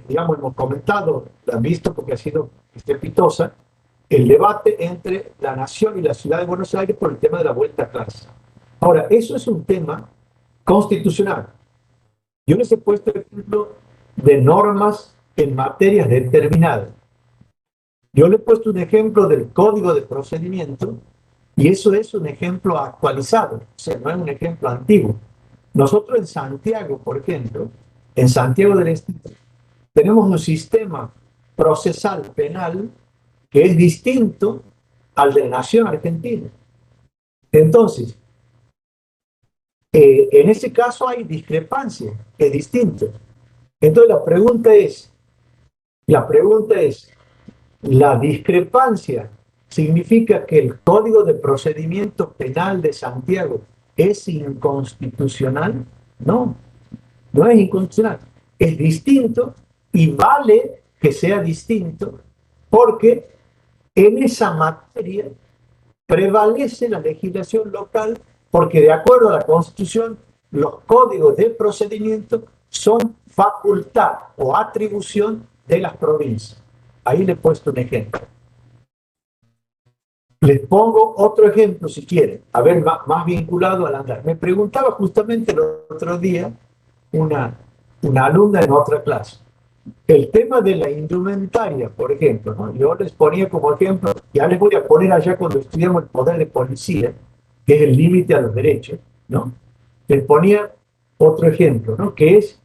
A: digamos, hemos comentado, la han visto porque ha sido estrepitosa, el debate entre la nación y la ciudad de Buenos Aires por el tema de la vuelta a clase. Ahora, eso es un tema constitucional. Yo les he puesto el ejemplo de normas en materias determinadas. Yo le he puesto un ejemplo del Código de Procedimiento y eso es un ejemplo actualizado, o sea, no es un ejemplo antiguo. Nosotros en Santiago, por ejemplo, en Santiago del Estero, tenemos un sistema procesal penal que es distinto al de la nación argentina. Entonces, en ese caso hay discrepancia, es distinto. Entonces la pregunta es, ¿la discrepancia significa que el Código de Procedimiento Penal de Santiago es inconstitucional? No, no es inconstitucional. Es distinto y vale que sea distinto porque en esa materia prevalece la legislación local porque de acuerdo a la Constitución los códigos de procedimiento son facultad o atribución de las provincias. Ahí le he puesto un ejemplo. Les pongo otro ejemplo si quieren, a ver, más vinculado al andar. Me preguntaba justamente el otro día una alumna en otra clase. El tema de la indumentaria, por ejemplo, ¿no? Yo les ponía como ejemplo, ya les voy a poner allá cuando estudiamos el poder de policía, que es el límite a los derechos, ¿no? Les ponía otro ejemplo, ¿no? Que es,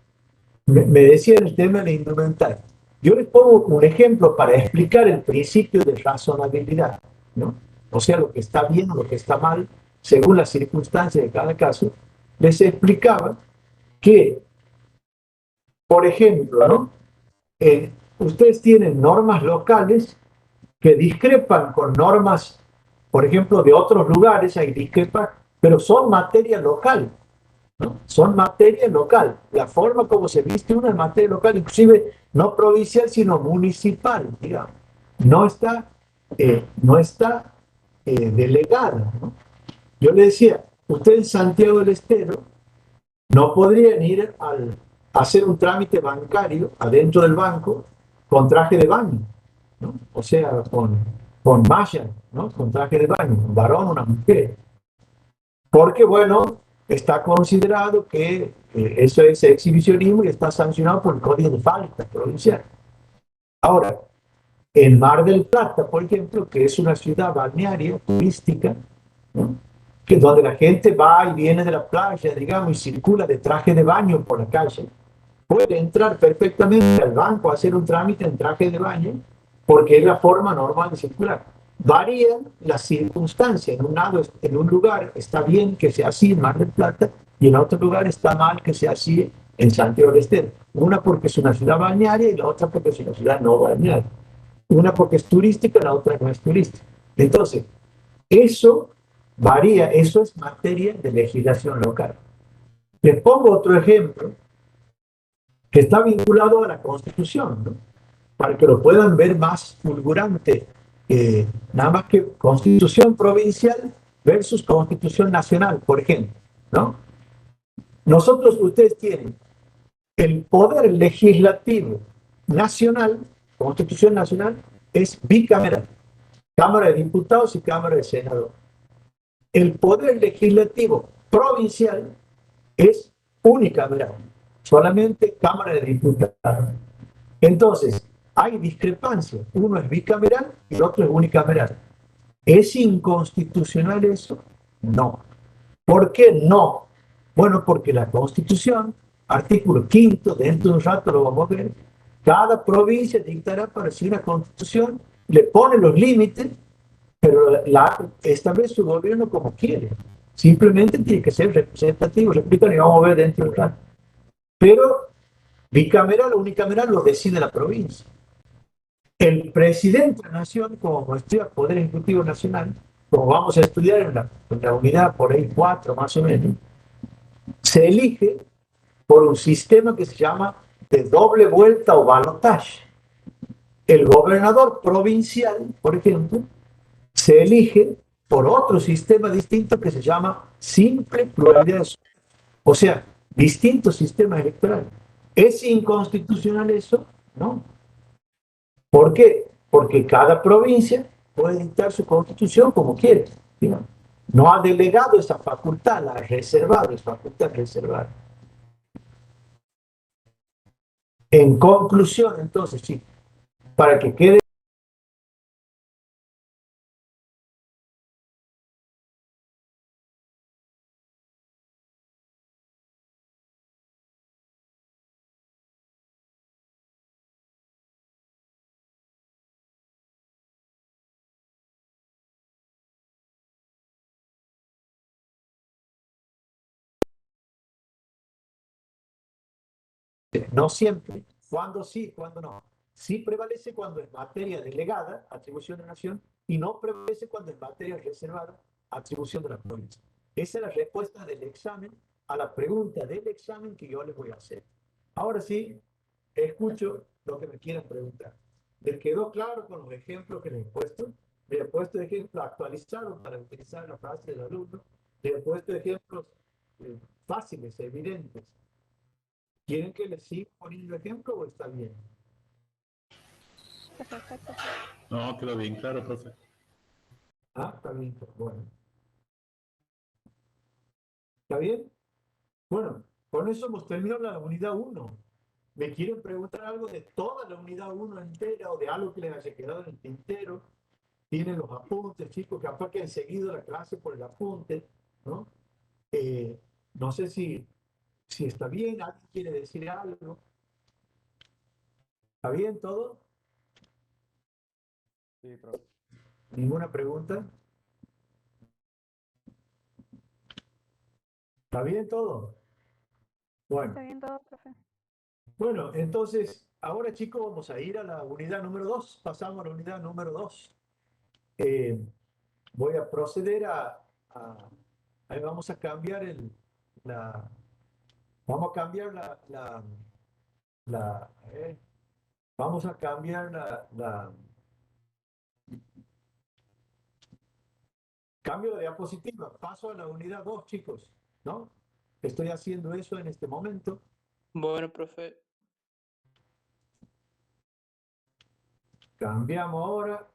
A: me decían el tema de la indumentaria. Yo les pongo un ejemplo para explicar el principio de razonabilidad, ¿no? O sea, lo que está bien o lo que está mal, según las circunstancias de cada caso. Les explicaba que, por ejemplo, ¿no? Ustedes tienen normas locales que discrepan con normas, por ejemplo, de otros lugares, hay discrepan, pero son materia local, ¿no? Son materia local. La forma como se viste una es materia local, inclusive no provincial, sino municipal, digamos. No está delegada, ¿no? Yo le decía, ustedes en Santiago del Estero no podrían ir a hacer un trámite bancario adentro del banco con traje de baño, ¿no? O sea, con malla, ¿no? Con traje de baño, un varón, una mujer. Porque, bueno, está considerado que eso es exhibicionismo y está sancionado por el Código de Falta provincial. Ahora, en Mar del Plata, por ejemplo, que es una ciudad balnearia, turística, ¿no? Que donde la gente va y viene de la playa, digamos, y circula de traje de baño por la calle, puede entrar perfectamente al banco a hacer un trámite en traje de baño, porque es la forma normal de circular. Varían las circunstancias. En un lugar está bien que sea así en Mar del Plata y en otro lugar está mal que sea así en Santiago del Estero. Una porque es una ciudad balnearia y la otra porque es una ciudad no balnearia. Una porque es turística, la otra no es turística. Entonces, eso varía, eso es materia de legislación local. Les pongo otro ejemplo que está vinculado a la Constitución, ¿no? Para que lo puedan ver más fulgurante. Nada más que Constitución provincial versus Constitución nacional, por ejemplo, ¿no? Ustedes tienen el poder legislativo nacional, Constitución nacional, es bicameral, Cámara de Diputados y Cámara de Senadores. El poder legislativo provincial es unicameral, solamente Cámara de Diputados. Entonces, hay discrepancias. Uno es bicameral y el otro es unicameral. ¿Es inconstitucional eso? No. ¿Por qué no? Bueno, porque la Constitución, artículo 5, dentro de un rato lo vamos a ver, cada provincia dictará para sí una Constitución, le pone los límites, pero establece su gobierno como quiere. Simplemente tiene que ser representativo, lo explican y vamos a ver dentro de un rato. Pero bicameral o unicameral lo decide la provincia. El presidente de la nación, como muestra Poder Ejecutivo Nacional, como vamos a estudiar en la unidad por ahí 4 más o menos, se elige por un sistema que se llama de doble vuelta o balotaje. El gobernador provincial, por ejemplo, se elige por otro sistema distinto que se llama simple pluralidad. O sea, distintos sistemas electorales. ¿Es inconstitucional eso? No. ¿Por qué? Porque cada provincia puede dictar su constitución como quiere. ¿No? No ha delegado esa facultad, la ha reservado, es facultad reservada. En conclusión, entonces, sí, para que quede no siempre, cuando sí, cuando no. Sí prevalece cuando es materia delegada, atribución de la nación, y no prevalece cuando es materia reservada, atribución de la provincia. Esa es la respuesta del examen a la pregunta del examen que yo les voy a hacer. Ahora sí, escucho lo que me quieran preguntar. ¿Les quedó claro con los ejemplos que les he puesto? Les he puesto ejemplos actualizados para utilizar la frase del alumno. Les he puesto ejemplos fáciles, evidentes. ¿Quieren que les siga poniendo ejemplo o está bien?
H: No, quedó bien claro, profe.
A: Ah, está bien, bueno. ¿Está bien? Bueno, con eso hemos terminado la unidad 1. ¿Me quieren preguntar algo de toda la unidad 1 entera o de algo que les haya quedado en el tintero? Tienen los apuntes, chicos, capaz que han seguido la clase por el apunte, ¿no? No sé si está bien, alguien quiere decir algo. ¿Está bien todo?
G: Sí, profe.
A: ¿Ninguna pregunta? ¿Está bien todo? Bueno.
F: Está bien todo, profe.
A: Bueno, entonces, ahora chicos, vamos a ir a la unidad número 2. Pasamos a la unidad número 2. Voy a proceder ahí vamos a cambiar vamos a cambiar vamos a cambiar cambio de diapositiva. Paso a la unidad 2, chicos, ¿no? Estoy haciendo eso en este momento.
E: Bueno, profe.
A: Cambiamos ahora.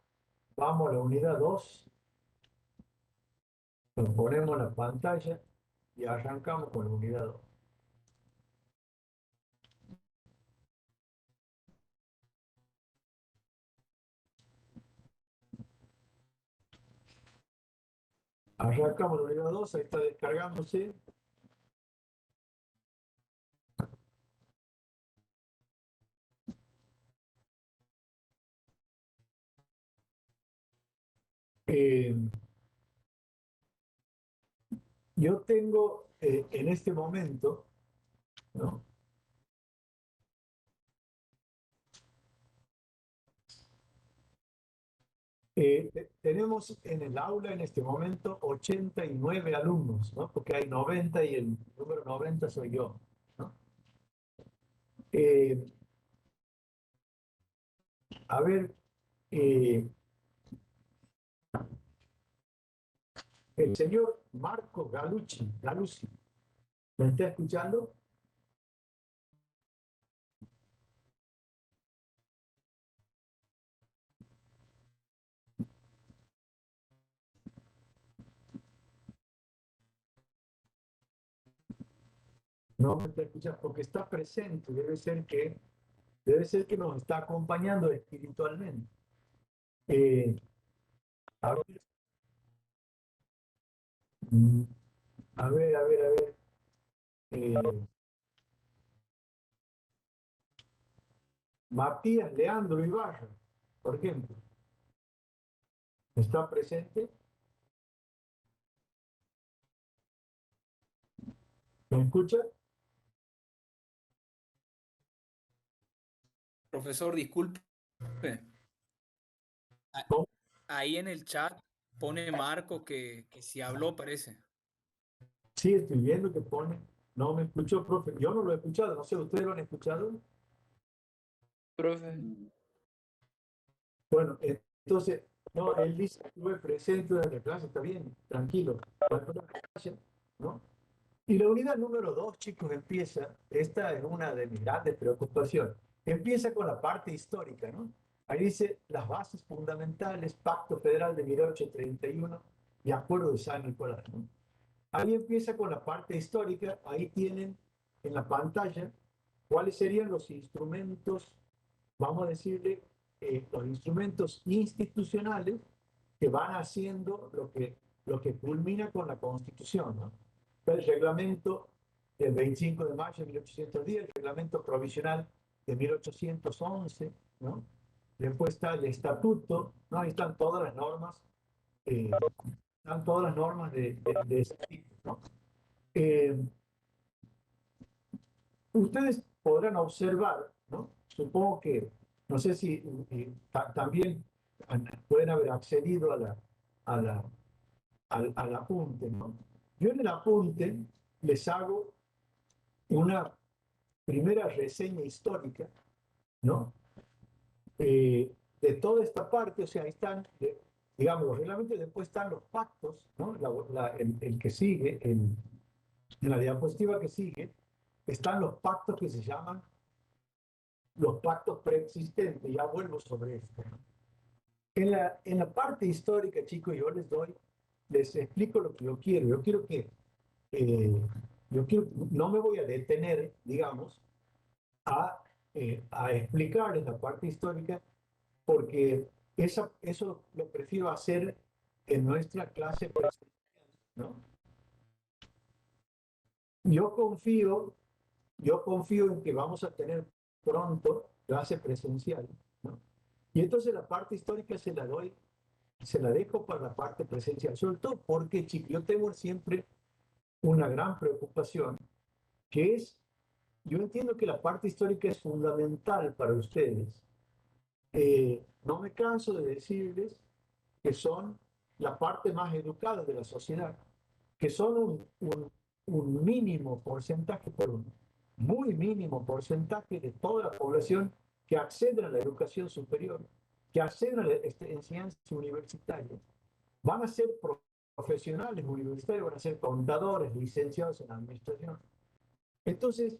A: Vamos a la unidad 2. Nos ponemos la pantalla y arrancamos con la unidad 2. Arrancamos la unidad 2, ahí está descargándose. Yo tengo en este momento, ¿no? Tenemos en el aula en este momento 89 alumnos, ¿no? Porque hay 90 y el número 90 soy yo, ¿no? A ver, el señor Marco Galucci, ¿me está escuchando? No me está escuchando porque está presente, debe ser que nos está acompañando espiritualmente. A ver, mm, a ver, a ver. Matías Leandro Ibarra, por ejemplo, ¿está presente? ¿Me escucha?
D: Profesor, disculpe.
A: ¿Cómo?
D: Ahí en el chat pone Marco que si habló, parece.
A: Sí, estoy viendo que pone. No me escuchó, profe. Yo no lo he escuchado. No sé, ¿ustedes lo han escuchado?
E: Profe.
A: Bueno, entonces, no, él dice que estuve presente durante la clase, está bien, tranquilo. ¿No? Y la unidad número 2, chicos, empieza, esta es una de mis grandes preocupaciones, empieza con la parte histórica, ¿no? Ahí dice las bases fundamentales, Pacto Federal de 1831 y Acuerdo de San Nicolás, ¿no? Ahí empieza con la parte histórica, ahí tienen en la pantalla cuáles serían los instrumentos, vamos a decirle, los instrumentos institucionales que van haciendo lo que culmina con la Constitución, ¿no? El reglamento del 25 de mayo de 1810, el reglamento provisional de 1811, ¿no? Después está el estatuto, ¿no? Ahí están todas las normas de ese tipo, ¿no? Ustedes podrán observar, ¿no? Supongo que, no sé si también pueden haber accedido al apunte, ¿no? Yo en el apunte les hago una primera reseña histórica, ¿no? De toda esta parte, o sea, ahí están, digamos, los reglamentos, después están los pactos, ¿no? El que sigue, en la diapositiva que sigue, están los pactos que se llaman los pactos preexistentes, ya vuelvo sobre esto, ¿no? En la parte histórica, chicos, les explico lo que yo quiero. Eh, no me voy a detener, digamos, a explicarles la parte histórica, porque eso lo prefiero hacer en nuestra clase presencial, ¿no? Yo confío, yo confío en que vamos a tener pronto clase presencial, ¿no? Y entonces la parte histórica se la dejo para la parte presencial, sobre todo porque, chicos, yo tengo siempre una gran preocupación, que es, yo entiendo que la parte histórica es fundamental para ustedes. No me canso de decirles que son la parte más educada de la sociedad, que son un mínimo porcentaje, pero un muy mínimo porcentaje de toda la población que accede a la educación superior, que accede a la enseñanza universitaria. Van a ser profesionales universitarios, van a ser contadores, licenciados en administración. Entonces,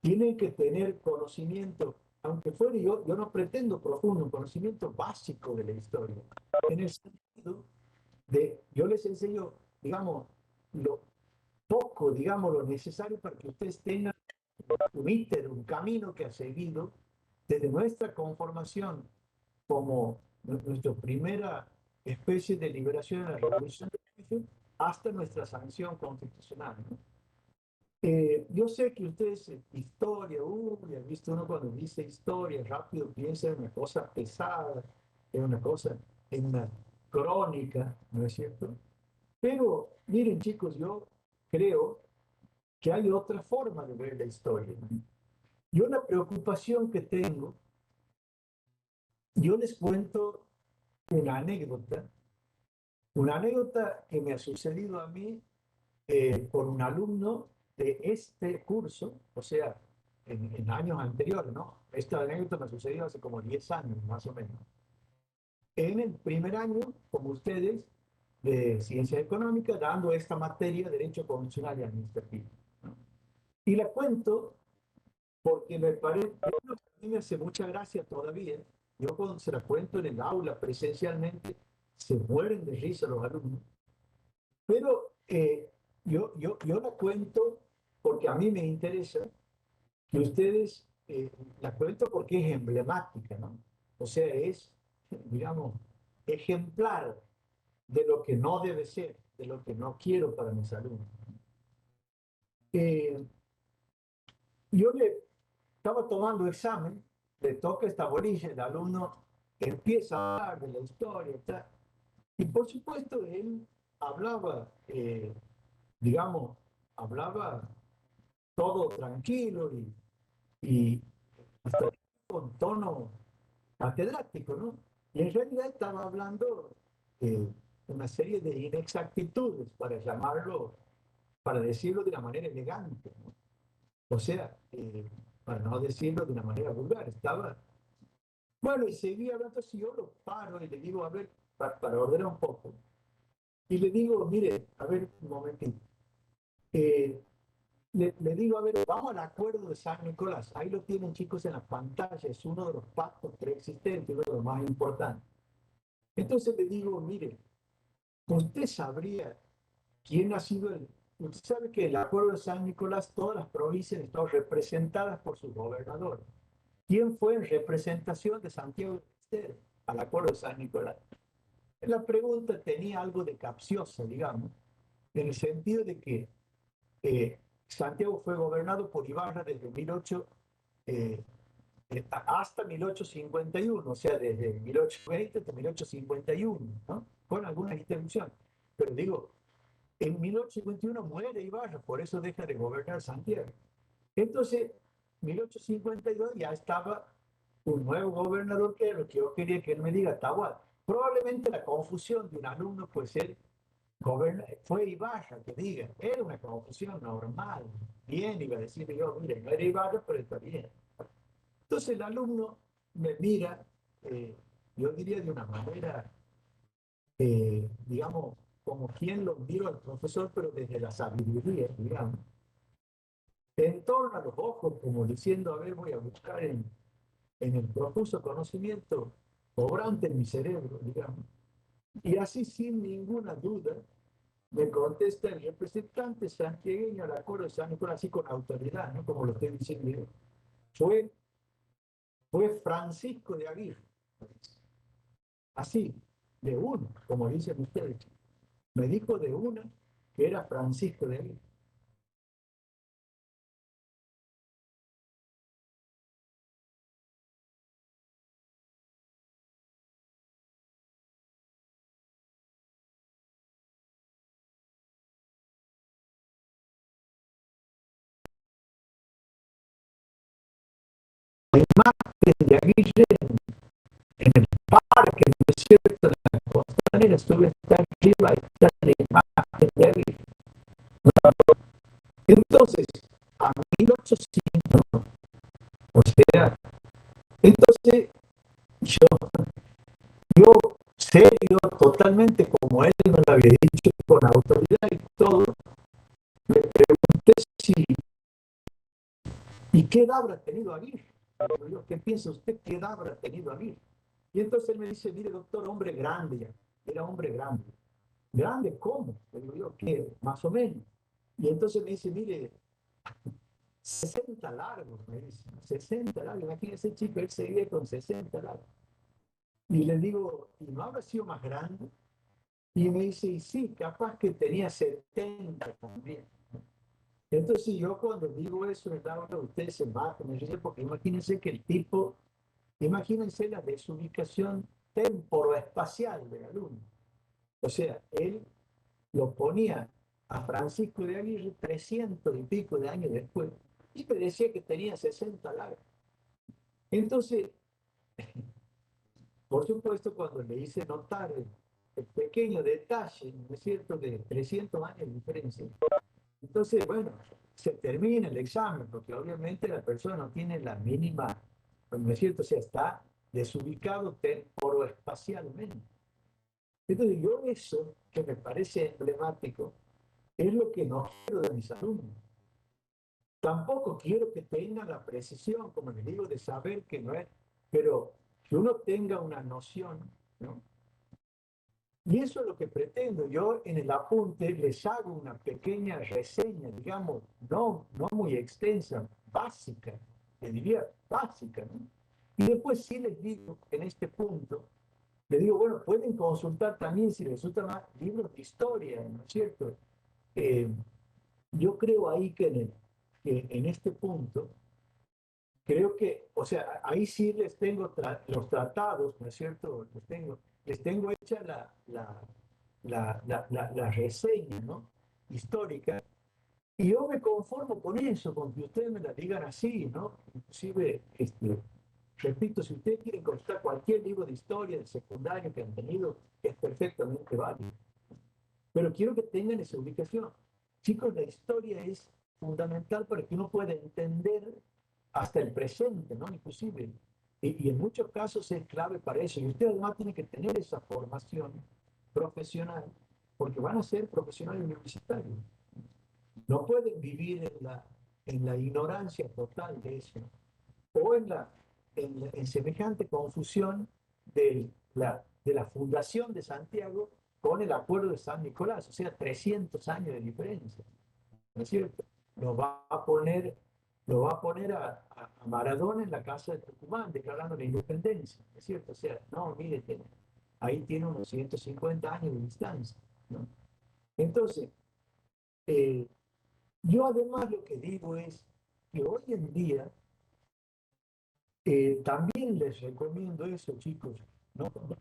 A: tienen que tener conocimiento, aunque fuera yo no pretendo profundo, un conocimiento básico de la historia, en el sentido de, yo les enseño, digamos, lo poco, digamos, lo necesario para que ustedes tengan un camino que ha seguido desde nuestra conformación como nuestra primera especie de liberación de la revolución hasta nuestra sanción constitucional, ¿no? Yo sé que ustedes, historia, ya han visto uno cuando dice historia, rápido piensa en una cosa pesada, en una crónica, ¿no es cierto? Pero miren chicos, yo creo que hay otra forma de ver la historia, ¿no? Y una preocupación que tengo, yo les cuento una anécdota que me ha sucedido a mí por un alumno de este curso, o sea, en años anteriores, ¿no? Esta anécdota me ha sucedido hace como 10 años, más o menos. En el primer año, como ustedes, de Ciencias Económicas, dando esta materia, Derecho Constitucional y Administrativo, ¿no? Y la cuento porque me parece, a mí me hace mucha gracia todavía. Yo cuando se la cuento en el aula presencialmente, se mueren de risa los alumnos. Pero yo la cuento porque a mí me interesa que ustedes, la cuento porque es emblemática, ¿no? O sea, es, digamos, ejemplar de lo que no debe ser, de lo que no quiero para mis alumnos. Yo le estaba tomando examen, le toca esta bolilla, el alumno empieza a hablar de la historia, tal, y por supuesto él hablaba, digamos, hablaba todo tranquilo y hasta con tono catedrático, ¿no? Y en realidad estaba hablando una serie de inexactitudes, para llamarlo, para decirlo de una manera elegante, ¿no? O sea, para no decirlo de una manera vulgar, estaba... Bueno, y seguía hablando, si yo lo paro y le digo, a ver, para ordenar un poco, y le digo, mire, a ver, un momentito, le digo, a ver, vamos al acuerdo de San Nicolás. Ahí lo tienen chicos en la pantalla, es uno de los pactos preexistentes, uno de los más importantes. Entonces le digo, mire, usted sabría quién ha sido el... Usted sabe que el acuerdo de San Nicolás, todas las provincias están representadas por sus gobernadores. ¿Quién fue en representación de Santiago del Estero al acuerdo de San Nicolás? La pregunta tenía algo de capciosa, digamos, en el sentido de que Santiago fue gobernado por Ibarra desde hasta 1851, o sea, desde 1820 hasta 1851, ¿no? Con algunas interrupciones. Pero digo, en 1851 muere Ibarra, por eso deja de gobernar Santiago. Entonces, 1852 ya estaba un nuevo gobernador, que es lo que yo quería que él me diga, Tahuat. Probablemente la confusión de un alumno, pues él fue Ibarra, que diga, era una confusión normal. Bien, iba a decir yo, mire, no era Ibarra, pero está bien. Entonces el alumno me mira, yo diría de una manera, digamos, como quien lo mira al profesor, pero desde la sabiduría, digamos. Entorna los ojos, como diciendo, a ver, voy a buscar en el profuso conocimiento obrante en mi cerebro, digamos. Y así sin ninguna duda me contesta el representante santiagueño al acuerdo de San Nicolás, así con autoridad, ¿no? Como lo estoy diciendo yo. Fue, fue Francisco de Aguirre, así, de uno, como dicen ustedes. Me dijo de una que era Francisco de Aguirre. La imagen de Aguirre en el parque, ¿no es cierto?, de la costanera, estuve hasta arriba, ahí está la imagen de Aguirre. Entonces, a 1800, o sea, entonces yo serio, totalmente como él me lo había dicho, con autoridad y todo, le pregunté si, ¿y qué edad habrá tenido Aguirre? ¿Qué piensa usted? ¿Qué edad habrá tenido Aguirre? Y entonces él me dice, mire doctor, hombre grande ya, era hombre grande. ¿Grande cómo? Le digo yo, ¿qué? Más o menos. Y entonces me dice, mire, 60 largos, me dice, 60 largos. Imagínese, chico, él seguía con 60 largos. Y le digo, ¿y no habrá sido más grande? Y me dice, y sí, capaz que tenía 70 también. Entonces yo cuando digo eso, ustedes se matan, me dice, porque imagínense que el tipo, imagínense la desubicación temporoespacial de la Luna. O sea, él lo ponía a Francisco de Aguirre 300 y pico de años después y me decía que tenía 60 largos. Entonces, por supuesto, cuando le hice notar el pequeño detalle, ¿no es cierto?, de 300 años de diferencia, entonces, bueno, se termina el examen, porque obviamente la persona no tiene la mínima, ¿no es cierto?, o sea, está desubicado temporoespacialmente. Entonces, yo eso, que me parece emblemático, es lo que no quiero de mis alumnos. Tampoco quiero que tengan la precisión, como les digo, de saber que no es, pero que uno tenga una noción, ¿no? Y eso es lo que pretendo. Yo en el apunte les hago una pequeña reseña, digamos, no muy extensa, básica, le diría básica, ¿no? Y después sí les digo, en este punto, les digo, bueno, pueden consultar también, si les resulta más, libros de historia, ¿no es cierto? Yo creo ahí que en este punto, creo que, o sea, ahí sí les tengo los tratados, ¿no es cierto? Les tengo hecha la reseña, ¿no?, histórica, y yo me conformo con eso, con que ustedes me la digan así, ¿no? Inclusive, repito, si ustedes quieren consultar cualquier libro de historia, de secundario que han tenido, es perfectamente válido. Pero quiero que tengan esa ubicación. Chicos, la historia es fundamental para que uno pueda entender hasta el presente, ¿no? Inclusive. Y en muchos casos es clave para eso. Y ustedes además tienen que tener esa formación profesional, porque van a ser profesionales universitarios. No pueden vivir en la ignorancia total de eso, o en semejante confusión de la fundación de Santiago con el acuerdo de San Nicolás, o sea, 300 años de diferencia, ¿no es cierto? Lo va a poner, lo va a, poner a Maradona en la casa de Tucumán, declarando la independencia, ¿no es cierto? O sea, no, mire, ahí tiene unos 150 años de distancia, ¿no? Entonces, yo además lo que digo es que hoy en día también les recomiendo eso, chicos.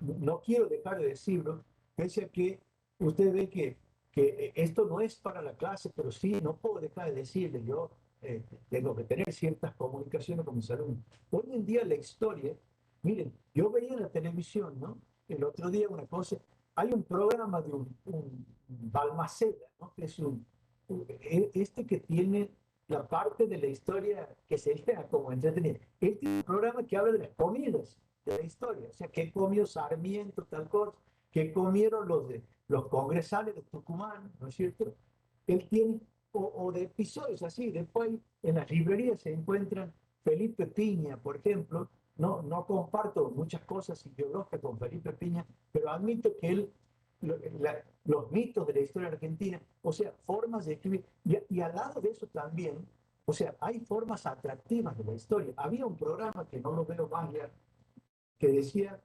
A: No quiero dejar de decirlo, pese a que usted ve que esto no es para la clase, pero sí, no puedo dejar de decirle, yo tengo que tener ciertas comunicaciones con mis alumnos. Hoy en día la historia, miren, yo veía en la televisión, ¿no? El otro día una cosa, hay un programa de un Balmaceda, ¿no?, que es este que tiene la parte de la historia que se vea como entretenida. Él tiene un programa que habla de las comidas de la historia, o sea, qué comió Sarmiento, tal cosa, qué comieron los congresales de Tucumán, ¿no es cierto? Él tiene, o de episodios así, después en las librerías se encuentran Felipe Piña, por ejemplo, no comparto muchas cosas ideológicas con Felipe Piña, pero admito que él, los mitos de la historia argentina, o sea, formas de escribir, y al lado de eso también, o sea, hay formas atractivas de la historia. Había un programa que no lo veo más ya, que decía,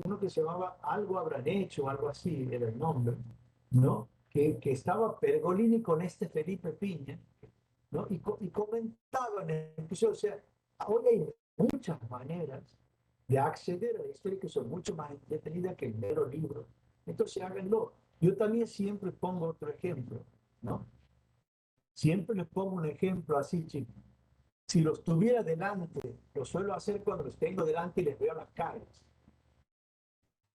A: uno que se llamaba Algo habrán hecho, algo así era el nombre, ¿no? Que estaba Pergolini con este Felipe Piña, ¿no? Y comentaban en el episodio, o sea, hoy hay muchas maneras de acceder a la historia que son mucho más entretenidas que el mero libro. Entonces háganlo. Yo también siempre pongo otro ejemplo, ¿no? Siempre les pongo un ejemplo así, chicos. Si los tuviera delante, lo suelo hacer cuando los tengo delante y les veo las caras.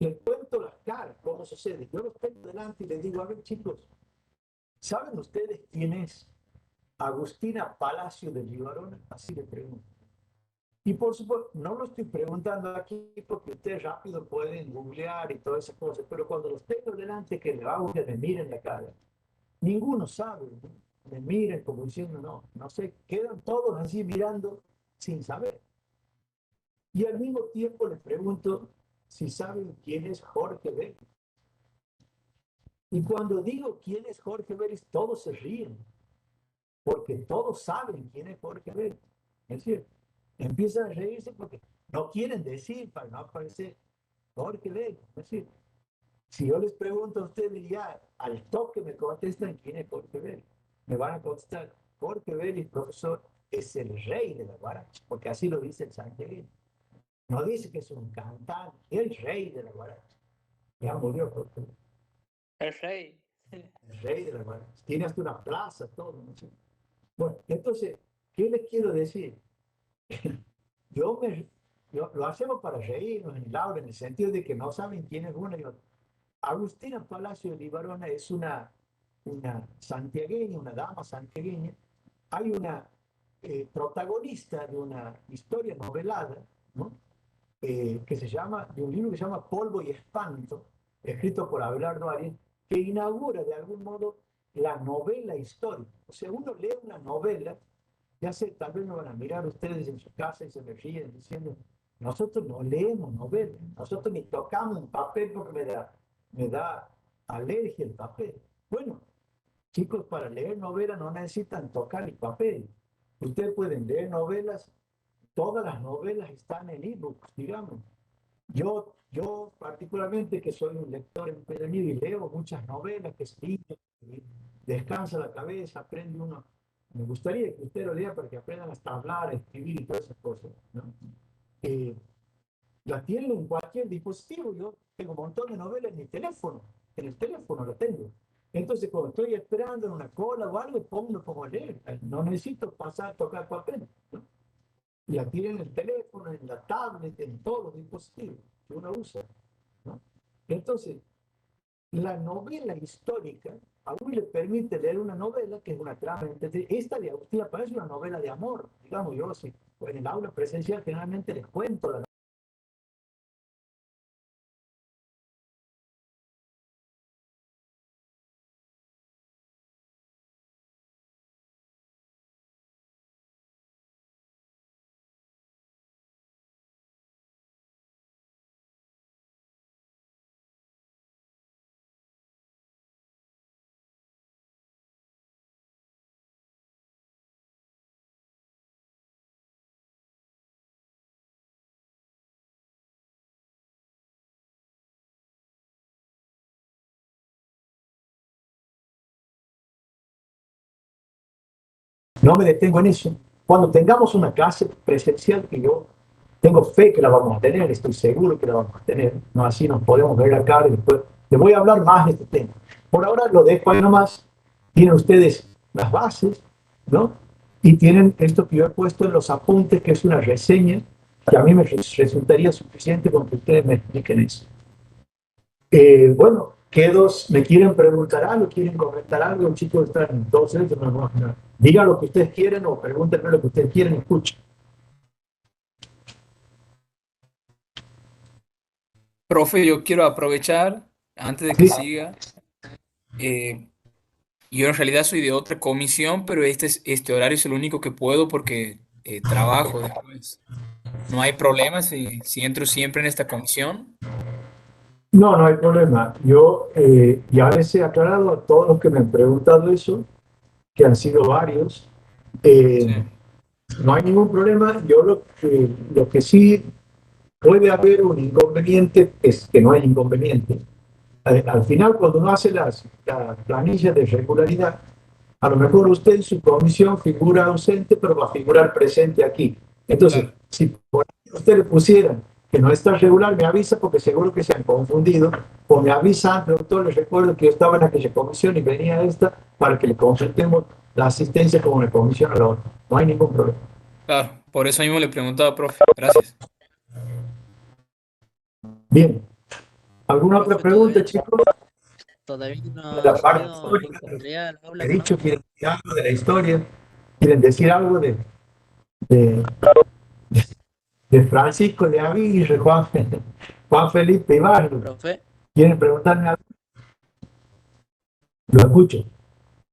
A: Les cuento las caras, cómo sucede. Yo los tengo delante y les digo, a ver, chicos, ¿saben ustedes quién es Agustina Palacio de Libarona? Así le pregunto. Y por supuesto, no lo estoy preguntando aquí porque ustedes rápido pueden googlear y todas esas cosas, pero cuando los tengo delante, que me miren la cara, ninguno sabe, ¿no? Me miren como diciendo, no sé, quedan todos así mirando sin saber. Y al mismo tiempo les pregunto si saben quién es Jorge Vélez. Y cuando digo quién es Jorge Vélez, todos se ríen, porque todos saben quién es Jorge Vélez. Es decir, empiezan a reírse porque no quieren decir para no aparecer Jorge Vélez. Es decir, si yo les pregunto a ustedes ya al toque me contestan quién es Jorge Vélez, me van a contestar, Jorge Vélez, profesor, es el rey de la guaracha, porque así lo dice el santiagueño. No dice que es un cantante, es el rey de la guaracha. Ya murió Jorge Vélez.
E: El rey.
A: El rey de la guaracha. Tiene hasta una plaza, todo. ¿No? Bueno, entonces, ¿qué les quiero decir? Lo hacemos para reírnos en el aula, en el sentido de que no saben quién es uno y otro. Agustina Palacio de Libarona es una santiagueña, una dama santiagueña. Hay una protagonista de una historia novelada, ¿no? Que se llama, de un libro que se llama Polvo y Espanto, escrito por Abelardo Arias, que inaugura de algún modo la novela histórica. O sea, uno lee una novela, ya sé, tal vez me van a mirar ustedes en su casa y se me ríen diciendo, nosotros no leemos novelas, nosotros ni tocamos un papel porque me da alergia el papel. Bueno, chicos, para leer novelas no necesitan tocar el papel. Ustedes pueden leer novelas, todas las novelas están en ebooks, digamos. Yo particularmente, que soy un lector empedernido y leo muchas novelas que se descansa la cabeza, aprende uno. Me gustaría que usted lo lea para que aprendan hasta a hablar, a escribir y todas esas cosas, ¿no? La tienen en cualquier dispositivo. Yo tengo un montón de novelas en mi teléfono. En el teléfono lo tengo. Entonces, cuando estoy esperando en una cola o algo, pongo a leer. No necesito tocar papel, ¿no? Y la tienen en el teléfono, en la tablet, en todos los dispositivos que uno usa, ¿no? Entonces, la novela histórica a uno le permite leer una novela que es una trama. Esta de Agustina parece una novela de amor, digamos. Yo sí, en el aula presencial generalmente les cuento la No me detengo en eso. Cuando tengamos una clase presencial, que yo tengo fe que la vamos a tener, estoy seguro que la vamos a tener, no así nos podemos ver la cara y después les voy a hablar más de este tema. Por ahora lo dejo ahí nomás. Tienen ustedes las bases, ¿no? Y tienen esto que yo he puesto en los apuntes, que es una reseña, que a mí me resultaría suficiente con que ustedes me expliquen eso. Bueno, ¿me quieren preguntar algo? ¿Quieren comentar algo? Chicos, están entonces, digan lo que ustedes quieren o pregúntenme lo que ustedes quieren y escuchen.
D: Profe, yo quiero aprovechar, antes de que siga, yo en realidad soy de otra comisión, pero este horario es el único que puedo porque trabajo después. No hay problema si entro siempre en esta comisión.
A: No, no hay problema. Yo ya les he aclarado a todos los que me han preguntado eso, que han sido varios. No hay ningún problema. Yo lo que sí puede haber un inconveniente es que no hay inconveniente. Al final, cuando uno hace las planillas de regularidad, a lo mejor usted en su comisión figura ausente, pero va a figurar presente aquí. Entonces, si por ahí usted le pusiera que no está regular, me avisa porque seguro que se han confundido, o me avisa, doctor, les recuerdo que yo estaba en aquella comisión y venía esta para que le consultemos la asistencia como la comisión a la otra. No hay ningún problema.
D: Claro, por eso mismo le preguntaba, profe. Gracias.
A: Bien. ¿Alguna otra pregunta, chicos?
C: Todavía no
A: De la
C: ha
A: parte
C: subido
A: histórica,
C: Andrea al aula,
A: he
C: ¿no?
A: dicho, quieren decir algo de la historia, quieren decir algo de Francisco de Aguirre, Juan Felipe Ibarra.
C: Profe,
A: ¿Quieren preguntarme algo? Lo escucho.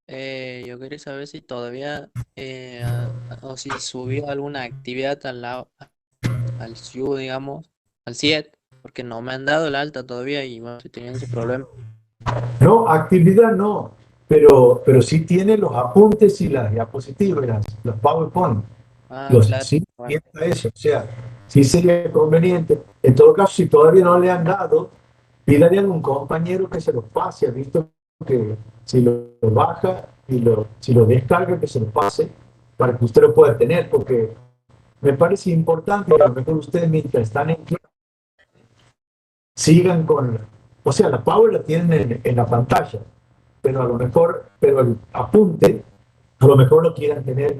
C: yo quería saber si todavía, o si subió alguna actividad al SIU, digamos, al CIET, porque no me han dado el alta todavía y bueno, estoy teniendo ese problema.
A: No, actividad no, pero sí tiene los apuntes y las diapositivas, los PowerPoint.
C: Ah, claro.
A: Sí,
C: Bueno,
A: está eso. O sea, sí sería conveniente. En todo caso, si todavía no le han dado, pídale a algún compañero que se los pase. Ha visto que si lo baja y si lo descarga, que se lo pase para que usted lo pueda tener, porque me parece importante que a lo mejor ustedes mientras están en clase sigan o sea, la Power la tienen en la pantalla, pero a lo mejor, pero el apunte, a lo mejor lo quieran tener,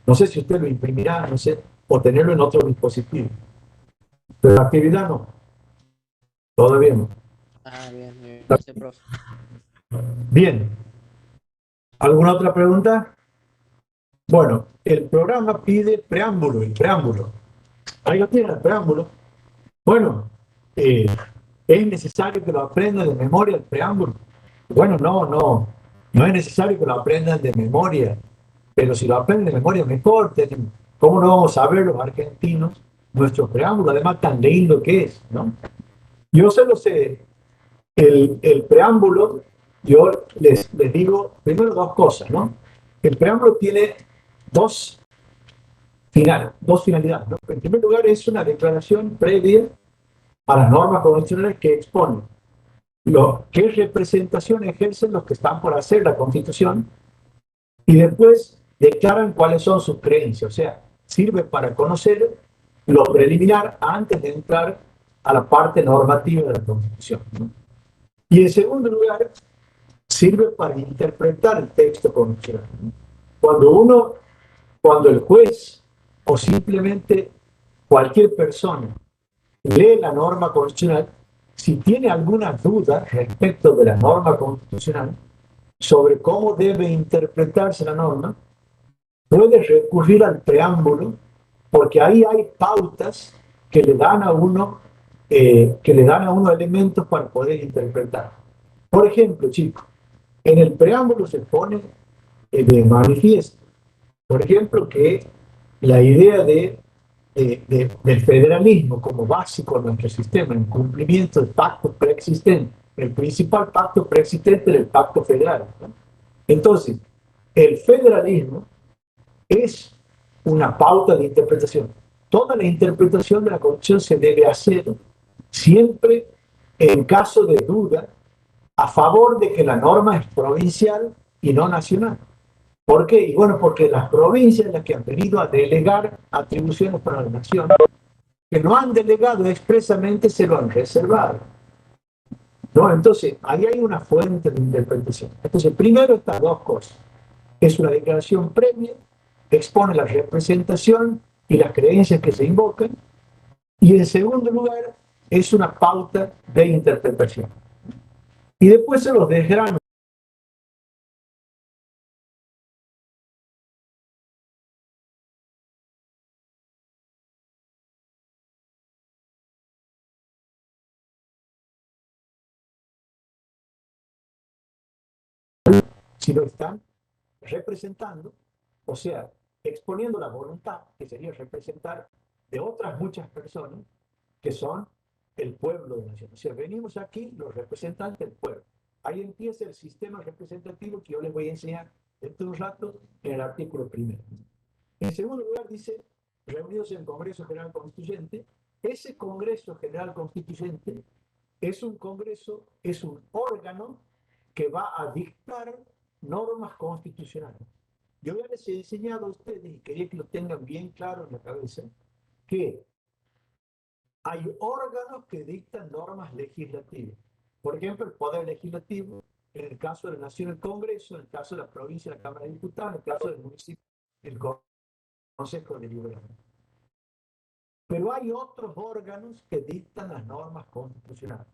A: no sé si usted lo imprimirá, no sé, o tenerlo en otro dispositivo. Pero la actividad no, todavía no.
C: ah, bien, bien, gracias, profe.
A: Bien, ¿alguna otra pregunta? Bueno, el programa pide preámbulo, el preámbulo. Ahí lo tiene el preámbulo. Bueno, ¿es necesario que lo aprendan de memoria el preámbulo? Bueno, no es necesario que lo aprendan de memoria, pero si lo aprenden de memoria mejor. ¿Cómo no vamos a ver los argentinos nuestro preámbulo, además tan lindo que es, ¿no? Yo se lo sé, el preámbulo, yo les digo primero dos cosas, ¿no? El preámbulo tiene dos finalidades, ¿no? En primer lugar, es una declaración previa a las normas constitucionales que exponen qué representación ejercen los que están por hacer la Constitución y después declaran cuáles son sus creencias. O sea, sirve para conocer lo preliminar antes de entrar a la parte normativa de la Constitución, ¿no? Y en segundo lugar, sirve para interpretar el texto constitucional. Cuando el juez o simplemente cualquier persona lee la norma constitucional, si tiene alguna duda respecto de la norma constitucional sobre cómo debe interpretarse la norma, puede recurrir al preámbulo porque ahí hay pautas que le dan a uno, elementos para poder interpretar. Por ejemplo, chicos, en el preámbulo se pone de manifiesto, por ejemplo, que la idea del federalismo como básico de nuestro sistema, en cumplimiento del pacto preexistente, el principal pacto preexistente del pacto federal, ¿no? Entonces, el federalismo es una pauta de interpretación. Toda la interpretación de la Constitución se debe hacer siempre en caso de duda a favor de que la norma es provincial y no nacional. ¿Por qué? Y bueno, porque las provincias las que han venido a delegar atribuciones para la nación, que no han delegado expresamente, se lo han reservado, ¿no? Entonces, ahí hay una fuente de interpretación. Entonces, primero estas dos cosas. Es una declaración previa, expone la representación y las creencias que se invocan, y en segundo lugar, es una pauta de interpretación. Y después se los desgrano. Si lo están representando, o sea, exponiendo la voluntad, que sería representar de otras muchas personas que son el pueblo de la nación. O sea, venimos aquí los representantes del pueblo. Ahí empieza el sistema representativo que yo les voy a enseñar dentro de un rato en el artículo primero. En segundo lugar dice, reunidos en Congreso General Constituyente. Ese Congreso General Constituyente es un congreso, es un órgano que va a dictar normas constitucionales. Yo ya les he enseñado a ustedes, y quería que lo tengan bien claro en la cabeza, que hay órganos que dictan normas legislativas. Por ejemplo, el Poder Legislativo, en el caso de la Nación, el Congreso, en el caso de la provincia, la Cámara de Diputados, en el caso del municipio, el Consejo Deliberante. Pero hay otros órganos que dictan las normas constitucionales,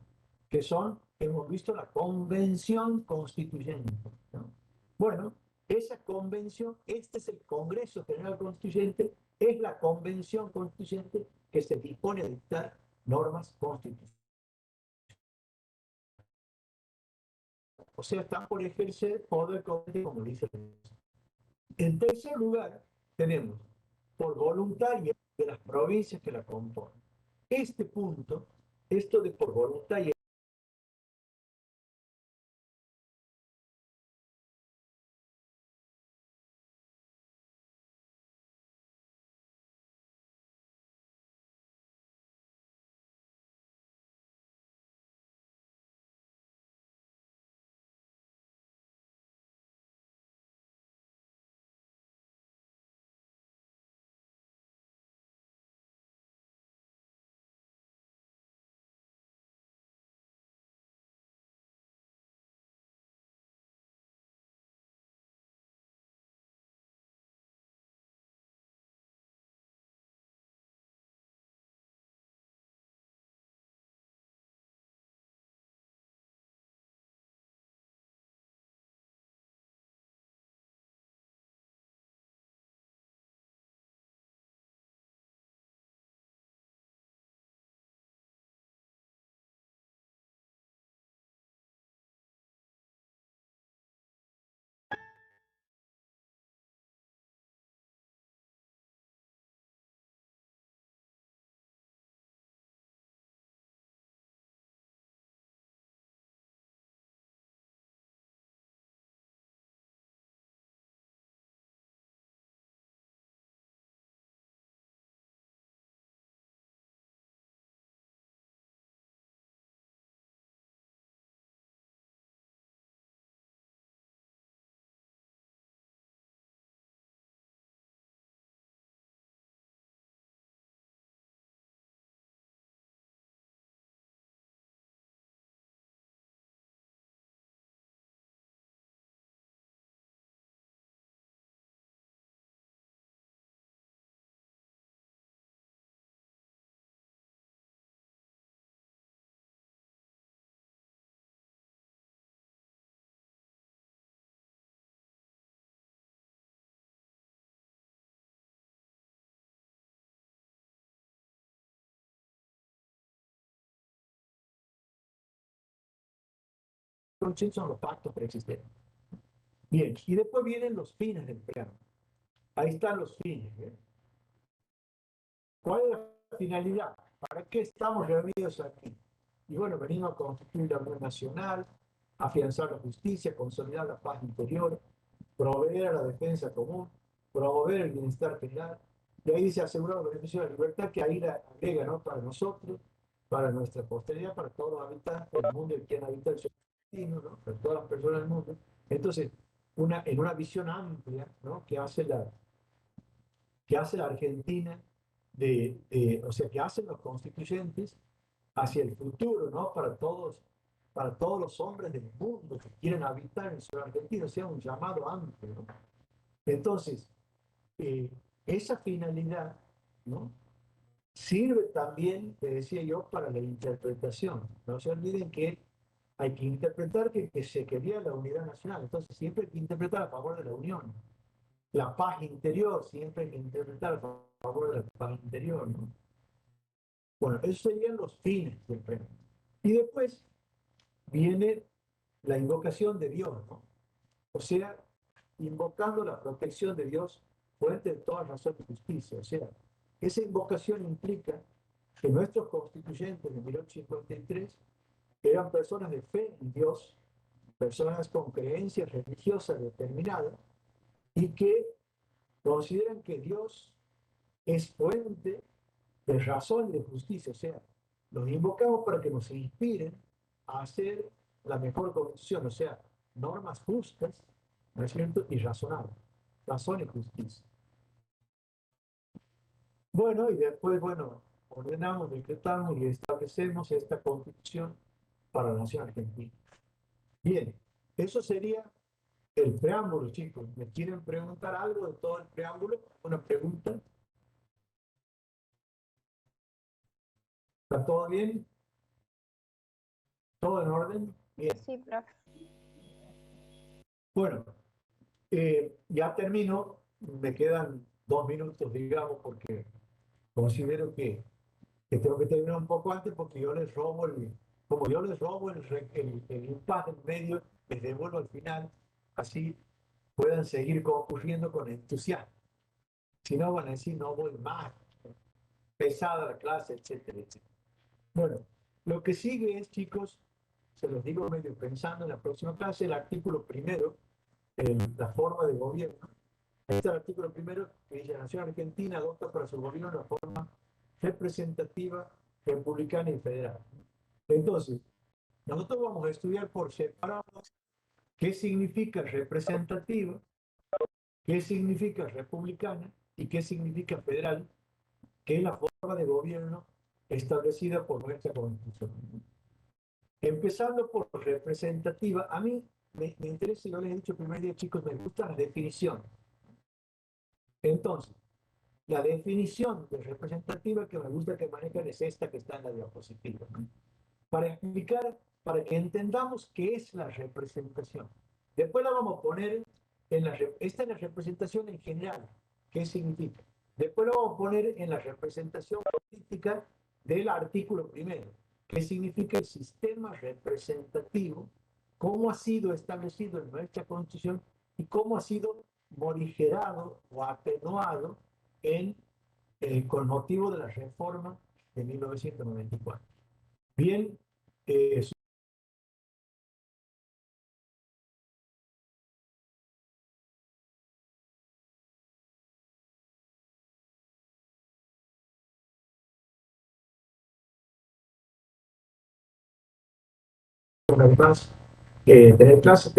A: que son, hemos visto, la Convención Constituyente, ¿no? Bueno, esa convención, este es el Congreso General Constituyente, es la Convención Constituyente que se dispone a dictar normas constitucionales. O sea, están por ejercer poder como dice el texto. En tercer lugar, tenemos por voluntad de las provincias que la componen. Este punto, esto de por voluntad y son los pactos preexistentes. Bien, y después vienen los fines del plan. Ahí están los fines. ¿Cuál es la finalidad? ¿Para qué estamos reunidos aquí? Y bueno, venimos a constituir la unión nacional, afianzar la justicia, consolidar la paz interior, proveer a la defensa común, promover el bienestar general. Y ahí dice asegurar el beneficio de la libertad, que ahí la agrega, ¿no? Para nosotros, para nuestra posteridad, para todos los habitantes del mundo y quien habita el destino, ¿no? Para todas las personas del mundo. Entonces, en una visión amplia, ¿no? que hace la Argentina, o sea, que hacen los constituyentes hacia el futuro, ¿no? Para todos los hombres del mundo que quieren habitar en suelo argentino, sea un llamado amplio, ¿no? Entonces, esa finalidad, ¿no? Sirve también, te decía yo, para la interpretación. No se olviden que hay que interpretar que se quería la unidad nacional, entonces siempre hay que interpretar a favor de la unión. La paz interior, siempre hay que interpretar a favor de la paz interior, ¿no? Bueno, esos serían los fines del premio. Y después viene la invocación de Dios, ¿no? O sea, invocando la protección de Dios, fuente de toda razón y justicia. O sea, esa invocación implica que nuestros constituyentes de 1853 eran personas de fe en Dios, personas con creencias religiosas determinadas y que consideran que Dios es fuente de razón y de justicia. O sea, los invocamos para que nos inspiren a hacer la mejor constitución, o sea, normas justas, ¿no es cierto?, y razonables. Razón y justicia. Bueno, y después, bueno, ordenamos, decretamos y establecemos esta constitución para la nación argentina. Bien, eso sería el preámbulo, chicos. ¿Me quieren preguntar algo de todo el preámbulo? ¿Una pregunta? ¿Está todo bien? ¿Todo en orden? Bien.
F: Sí, profe.
A: Bueno, ya termino. Me quedan 2 minutos, digamos, porque considero que tengo que terminar un poco antes porque yo les robo como yo les robo el impasse en medio, les devuelvo al final, así puedan seguir concurriendo con entusiasmo. Si no, van a decir, no voy más, pesada la clase, etcétera, etcétera. Bueno, lo que sigue es, chicos, se los digo medio pensando en la próxima clase, el artículo primero, la forma de gobierno. Este es el artículo primero que dice: la Nación Argentina adopta para su gobierno la forma representativa, republicana y federal. Entonces, nosotros vamos a estudiar por separado qué significa representativa, qué significa republicana y qué significa federal, que es la forma de gobierno establecida por nuestra Constitución. Empezando por representativa, a mí me interesa, yo les he dicho el primer día, chicos, me gusta la definición. Entonces, la definición de representativa que me gusta que manejan es esta que está en la diapositiva. Para explicar, para que entendamos qué es la representación. Después la vamos a poner esta es la representación en general. ¿Qué significa? Después la vamos a poner en la representación política del artículo primero. ¿Qué significa el sistema representativo? ¿Cómo ha sido establecido en nuestra Constitución y cómo ha sido morigerado o atenuado con motivo de la reforma de 1994? Bien, una vez más, tener clases,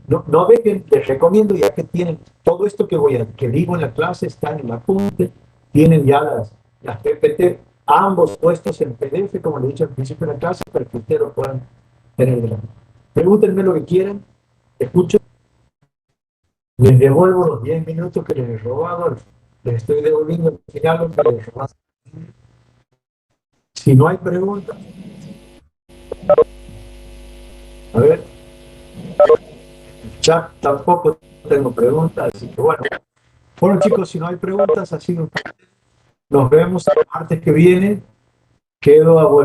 A: no dejen, les recomiendo, ya que tienen todo esto que digo en la clase, están en la apunte, tienen ya las PPT, ambos puestos en PDF, como le he dicho al principio de la clase, para que ustedes lo puedan tener delante. Pregúntenme lo que quieran, escucho, les devuelvo los 10 minutos que les he robado, les estoy devolviendo al final lo que les he robado. Si no hay preguntas, a ver, chat tampoco tengo preguntas, así que bueno. Bueno, chicos, si no hay preguntas, así nos vemos el martes que viene. Quedo a vuestra